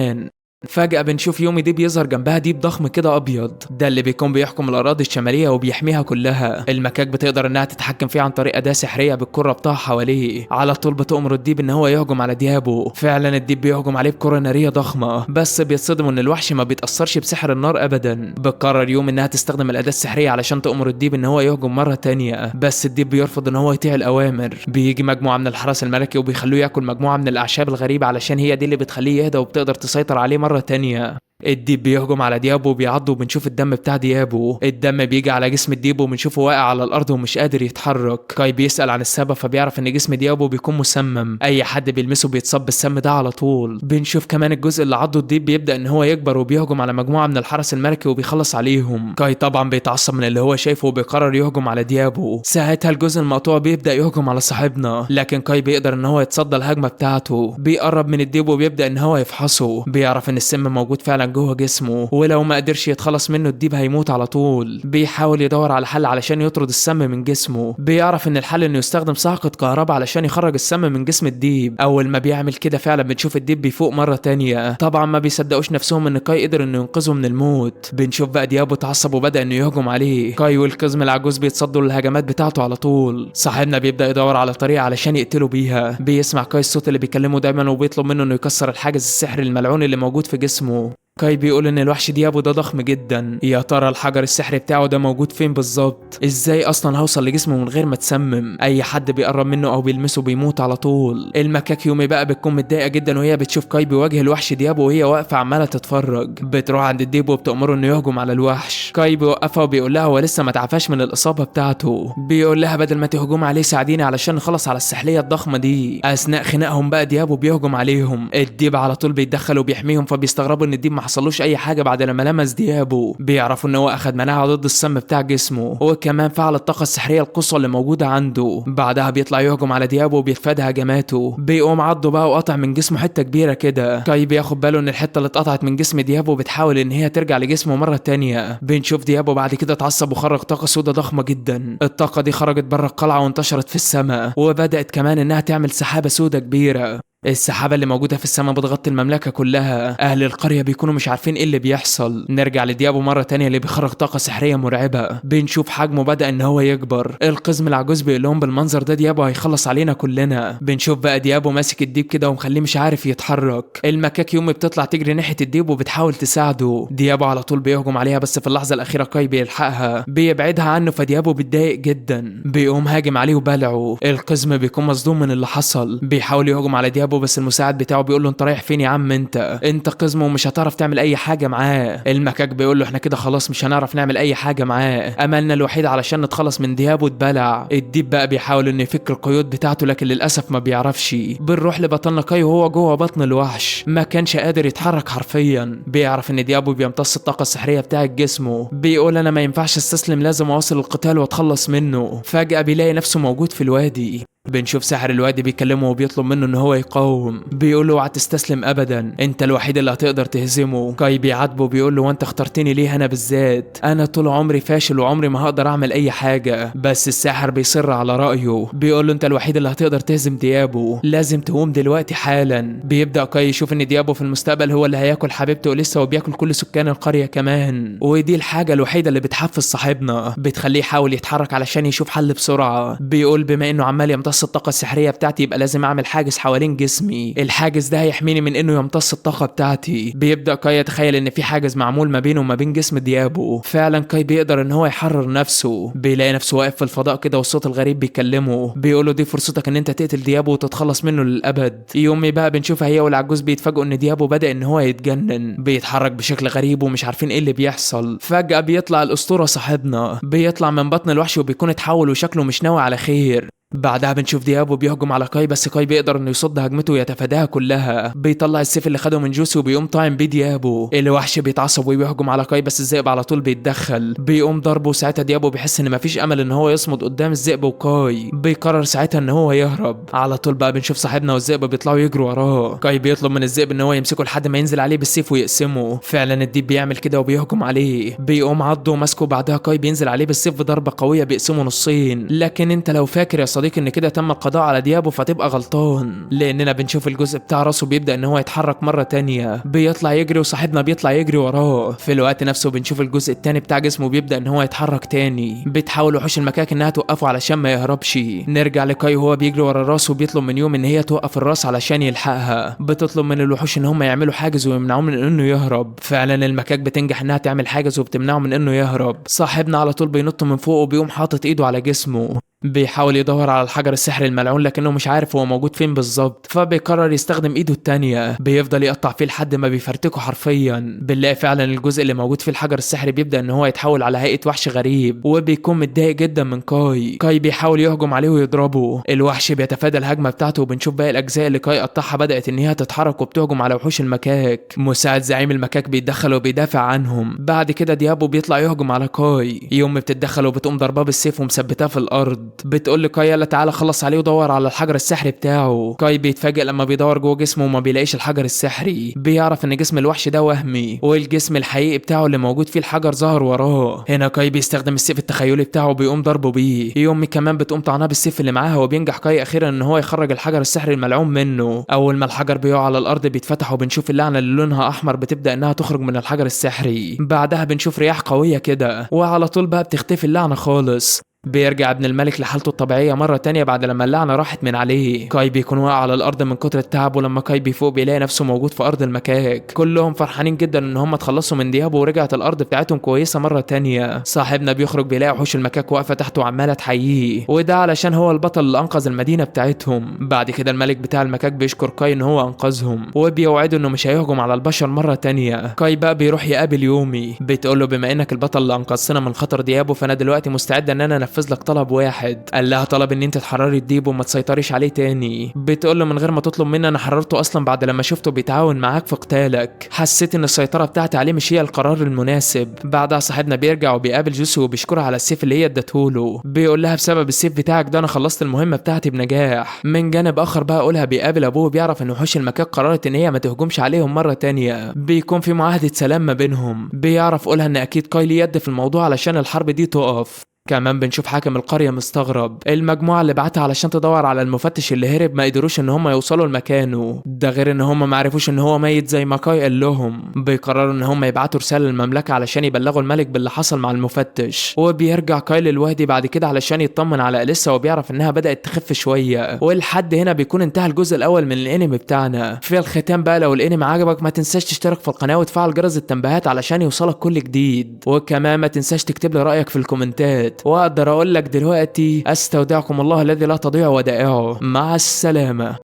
Speaker 1: فجأة بنشوف يومي دي بيظهر جنبها ديب ضخم كده أبيض، ده اللي بيكون بيحكم الأراضي الشمالية وبيحميها كلها. المكاك بتقدر إنها تتحكم فيه عن طريق أداة سحرية بالكرة بتاعها حواليه. على طول بتأمر الديب إن هو يهجم على ديابو. فعلا الديب بيهجم عليه بكرة نارية ضخمة، بس بيتصدم إن الوحش ما بيتأثرش بسحر النار أبدا. بتقرر يومي إنها تستخدم الأداة السحرية علشان تأمر الديب إن هو يهجم مرة تانية، بس الديب بيرفض إن هو يطيع الأوامر. بيجي مجموعة من الحرس الملكي وبيخلوه ياكل مجموعة من الأعشاب الغريبة علشان هي دي اللي بتخليه يهدى وبتقدر تسيطر عليه مرة تانية. الديب بيهجم على ديابو وبيعضه، وبنشوف الدم بتاع ديابو. الدم بيجي على جسم الديب وبنشوفه واقع على الارض ومش قادر يتحرك. كاي بيسأل عن السبب، فبيعرف ان جسم ديابو بيكون مسمم، اي حد بيلمسه بيتصاب بالسم ده على طول. بنشوف كمان الجزء اللي عضه الديب بيبدأ ان هو يكبر وبيهجم على مجموعة من الحرس الملكي وبيخلص عليهم. كاي طبعا بيتعصب من اللي هو شايفه وبيقرر يهجم على ديابو. ساعتها الجزء المقطوع بيبدأ يهجم على صاحبنا، لكن كاي بيقدر ان هو يتصدى الهجمة بتاعته. بيقرب من الديب وبيبدأ ان هو يفحصه، بيعرف ان السم موجود فعلا جوه جسمه، ولو ما قدرش يتخلص منه الديب هيموت على طول. بيحاول يدور على حل علشان يطرد السم من جسمه. بيعرف ان الحل انه يستخدم صاعقة كهرباء علشان يخرج السم من جسم الديب. اول ما بيعمل كده فعلا بنشوف الديب بيفوق مرة تانية. طبعا ما بيصدقوش نفسهم ان كاي قدر انه ينقذه من الموت. بنشوف بقى ديابو اتعصب وبدأ انه يهجم عليه. كاي والقزم العجوز بيتصدوا للهجمات بتاعته على طول. صاحبنا بيبدأ يدور على طريقة علشان يقتله بيها. بيسمع كاي الصوت اللي بيكلمه دايما وبيطلب منه انه يكسر الحاجز السحري الملعون اللي موجود في جسمه. كاي بيقول ان الوحش ديابو ده ضخم جدا، يا ترى الحجر السحري بتاعه ده موجود فين بالظبط؟ ازاي اصلا هوصل لجسمه من غير ما تسمم؟ اي حد بيقرب منه او بيلمسه بيموت على طول. المكاك يومي بقى بتكون متضايقه جدا وهي بتشوف كاي بيواجه الوحش ديابو وهي واقفه عماله تتفرج. بتروح عند الديب وبتأمره انه يهجم على الوحش. كاي بيوقفها وبيقول لها هو لسه ما تعافاش من الاصابه بتاعته. بيقول لها بدل ما تهجم عليه ساعديني علشان نخلص على السحليه الضخمه دي. اثناء خناقهم بقى ديابو بيهجم عليهم. الديب على طول بيتدخل وبيحميهم، فبيستغربوا ان الديب ما حصلوش اي حاجه بعد لما لمس ديابو. بيعرفوا ان هو اخد مناعه ضد السم بتاع جسمه، وكمان فعل الطاقه السحريه القصوى اللي موجوده عنده. بعدها بيطلع يهجم على ديابو وبيتفادى هجماته. بيقوم عضه بقى وقطع من جسمه حته كبيره كده. كاي بياخد باله ان الحته اللي اتقطعت من جسم ديابو بتحاول ان هي ترجع لجسمه مره تانية. بنشوف ديابو بعد كده اتعصب وخرج طاقه سودا ضخمه جدا. الطاقه دي خرجت بره القلعه وانتشرت في السماء، وبدات كمان انها تعمل سحابه سودا كبيره. السحابة اللي موجودة في السماء بتغطي المملكة كلها. أهل القرية بيكونوا مش عارفين إيه اللي بيحصل. نرجع لديابو مرة تانية اللي بيخرج طاقة سحرية مرعبة. بنشوف حجمه بدأ إن هو يكبر. القزم العجوز بيقول لهم بالمنظر ده ديابو هيخلص علينا كلنا. بنشوف بقى ديابو ماسك الديب كده ومخليه مش عارف يتحرك. المكاك يومي بتطلع تجري ناحية الديب وبتحاول تساعده. ديابو على طول بيهجم عليها، بس في اللحظة الأخيرة كاي بيلحقها بيبعدها عنه، فديابو بيتضايق جدا. بيقوم هاجم عليه وبلعه. القزم بيكون مصدوم من اللي حصل. بيحاول يهجم على ديابو، بس المساعد بتاعه بيقول له انت رايح فين يا عم؟ انت قزم ومش هتعرف تعمل اي حاجه معاه. المكاك بيقول له احنا كده خلاص مش هنعرف نعمل اي حاجه معاه، املنا الوحيد علشان نتخلص من ديابو اتبلع. الديب بقى بيحاول انه يفك القيود بتاعته، لكن للاسف ما بيعرفش. بنروح لبطلنا كاي وهو جوه بطن الوحش، ما كانش قادر يتحرك حرفيا. بيعرف ان ديابو بيمتص الطاقه السحريه بتاعه جسمه. بيقول انا ما ينفعش استسلم، لازم اواصل القتال واتخلص منه. فجاه بيلاقي نفسه موجود في الوادي. بنشوف ساحر الوادي بيكلمه وبيطلب منه ان هو يقاوم. بيقول له اوعى تستسلم ابدا، انت الوحيد اللي هتقدر تهزمه. كاي بيعاتبه بيقول له وانت اخترتني ليه انا بالذات؟ انا طول عمري فاشل وعمري ما هقدر اعمل اي حاجه. بس الساحر بيصر على رايه. بيقول له انت الوحيد اللي هتقدر تهزم ديابو، لازم تقوم دلوقتي حالا. بيبدا كاي يشوف ان ديابو في المستقبل هو اللي هياكل حبيبته لسه، وبياكل كل سكان القريه كمان. ودي الحاجه الوحيده اللي بتحفز صاحبنا، بتخليه يحاول يتحرك علشان يشوف حل بسرعه. بيقول بما انه عمال يمتص الطاقه السحريه بتاعتي يبقى لازم اعمل حاجز حوالين جسمي. الحاجز ده هيحميني من انه يمتص الطاقه بتاعتي. بيبدا كاي يتخيل ان في حاجز معمول ما بينه وما بين جسم ديابو. فعلا كاي بيقدر ان هو يحرر نفسه. بيلاقي نفسه واقف في الفضاء كده والصوت الغريب بيكلمه. بيقوله دي فرصتك ان انت تقتل ديابو وتتخلص منه للابد. يومي بقى بنشوفها هي والعجوز بيتفاجئوا ان ديابو بدا ان هو يتجنن، بيتحرك بشكل غريب ومش عارفين ايه اللي بيحصل. فجاه بيطلع الاسطوره صاحبنا، بيطلع من بطن الوحش وبيكون اتحول وشكله مش ناوي على خير. بعدها بنشوف ديابو بيهجم على كاي، بس كاي بيقدر انه يصد هجمته ويتفاداها كلها. بيطلع السيف اللي خده من جوسي وبيقوم طاعن بيه ديابو. الوحش بيتعصب وبيهجم على كاي، بس الذئب على طول بيتدخل بيقوم ضربه. ساعتها ديابو بيحس ان مفيش امل ان هو يصمد قدام الذئب، وكاي بيقرر ساعتها ان هو يهرب. على طول بقى بنشوف صاحبنا والذئب بيطلعوا يجروا وراه. كاي بيطلب من الذئب ان هو يمسكه لحد ما ينزل عليه بالسيف ويقسمه. فعلا الديب بيعمل كده وبيهجم عليه، بيقوم عضه وماسكه. بعدها كاي بينزل عليه بالسيف بضربه قويه بيقسمه نصين. لكن انت لو فاكر يا صديقي ان كده تم القضاء على ديابو فتبقى غلطان، لاننا بنشوف الجزء بتاع راسه بيبدا ان هو يتحرك مره تانية، بيطلع يجري وصاحبنا بيطلع يجري وراه. في الوقت نفسه بنشوف الجزء التاني بتاع جسمه بيبدا ان هو يتحرك تاني. بتحاول وحوش المكاك انها توقفه علشان ما يهربش. نرجع لكاي وهو بيجري ورا الراس وبيطلب من يوم ان هي توقف الراس علشان يلحقها. بتطلب من الوحوش ان هم يعملوا حاجز ويمنعوه من انه يهرب. فعلا المكاك بتنجح انها تعمل حاجز وبتمنعه من انه يهرب. صاحبنا على طول بينط من فوق وبيقوم حاطط ايده على جسمه، بيحاول يدور على الحجر السحري الملعون لكنه مش عارف هو موجود فين بالظبط. فبيقرر يستخدم ايده التانية، بيفضل يقطع فيه لحد ما بيفرتكه حرفيا. بنلاقي فعلا الجزء اللي موجود فيه الحجر السحري بيبدا ان هو يتحول على هيئة وحش غريب، وبيكون متضايق جدا من كاي. كاي بيحاول يهجم عليه ويضربه. الوحش بيتفادى الهجمة بتاعته، وبنشوف باقي الاجزاء اللي كاي قطعها بدأت ان هي تتحرك وبتهجم على وحوش المكاك. مساعد زعيم المكاك بيتدخل وبيدافع عنهم. بعد كده ديابو بيطلع يهجم على كاي. يوم بتتدخل وبتقوم ضرباه بالسيف ومثبتاه في الارض. بتقول لكاي يلا تعالى خلص عليه ودور على الحجر السحري بتاعه. كاي بيتفاجئ لما بيدور جوه جسمه وما بيلاقيش الحجر السحري. بيعرف ان جسم الوحش ده وهمي، والجسم الحقيقي بتاعه اللي موجود فيه الحجر ظهر وراه. هنا كاي بيستخدم السيف التخيلي بتاعه وبيقوم ضربه بيه. يومي كمان بتقوم طعناه بالسيف اللي معاها، وبينجح كاي اخيرا ان هو يخرج الحجر السحري الملعون منه. اول ما الحجر بيقع على الارض بيتفتح، وبنشوف اللعنه اللي لونها احمر بتبدا انها تخرج من الحجر السحري. بعدها بنشوف رياح قويه كده، وعلى طول بقى بتختفي اللعنه خالص. بيرجع ابن الملك لحالته الطبيعية مرة تانية بعد لما اللعنة راحت من عليه. كاي بيكون واقع على الأرض من كتر التعب، ولما كاي بيفوق بيلاقي نفسه موجود في أرض المكاك. كلهم فرحانين جدا إن هم اتخلصوا من ديابو ورجعت الأرض بتاعتهم كويسة مرة تانية. صاحبنا بيخرج بيلاقي وحوش المكاك واقفة تحته وعمالة تحييه، وده علشان هو البطل اللي أنقذ المدينة بتاعتهم. بعد كده الملك بتاع المكاك بيشكر كاي إن هو أنقذهم، وبيوعده إنه مش هيهجم على البشر مرة تانية. كاي بقى بيروح يقابل يومي، بتقول له بما إنك البطل اللي أنقذنا من خطر ديابو فأنا دلوقتي مستعد إن أنا أنفذ لك طلب واحد. قال لها طلب ان انت تحرري الديب وما تسيطريش عليه تاني. بتقول له من غير ما تطلب مني، انا حررته اصلا بعد لما شفته بيتعاون معاك في قتالك. حسيت ان السيطره بتاعتي عليه مش هي القرار المناسب. بعدها صاحبنا بيرجع وبيقابل جوسي وبيشكرها على السيف اللي هي ادته. بيقول لها بسبب السيف بتاعك ده انا خلصت المهمه بتاعتي بنجاح. من جانب اخر بقى قولها بيقابل ابوه وبيعرف ان وحوش المكاك قررت ان هي ما تهجمش عليهم مره تانية. بيكون في معاهده سلام ما بينهم. بيعرف قولها ان اكيد كاي ليه يد في الموضوع علشان الحرب دي تقف. كمان بنشوف حاكم القرية مستغرب. المجموعة اللي بعتها علشان تدور على المفتش اللي هرب ما قدروش ان هم يوصلوا لمكانه، ده غير ان هم ما عرفوش ان هو ميت زي ما كاي قال لهم. بيقرروا ان هم يبعتوا رسالة للمملكة علشان يبلغوا الملك باللي حصل مع المفتش. وبيرجع كاي للوادي بعد كده علشان يطمن على أليسا، وبيعرف انها بدأت تخف شوية. ولحد هنا بيكون انتهى الجزء الاول من الانمي بتاعنا. في الختام بقى لو الانمي عجبك ما تنساش تشترك في القناة وتفعل جرس التنبيهات علشان يوصلك كل جديد. وكمان ما تنساش تكتب لي رأيك في الكومنتات. واقدر اقول لك دلوقتي استودعكم الله الذي لا تضيع ودائعه. مع السلامة.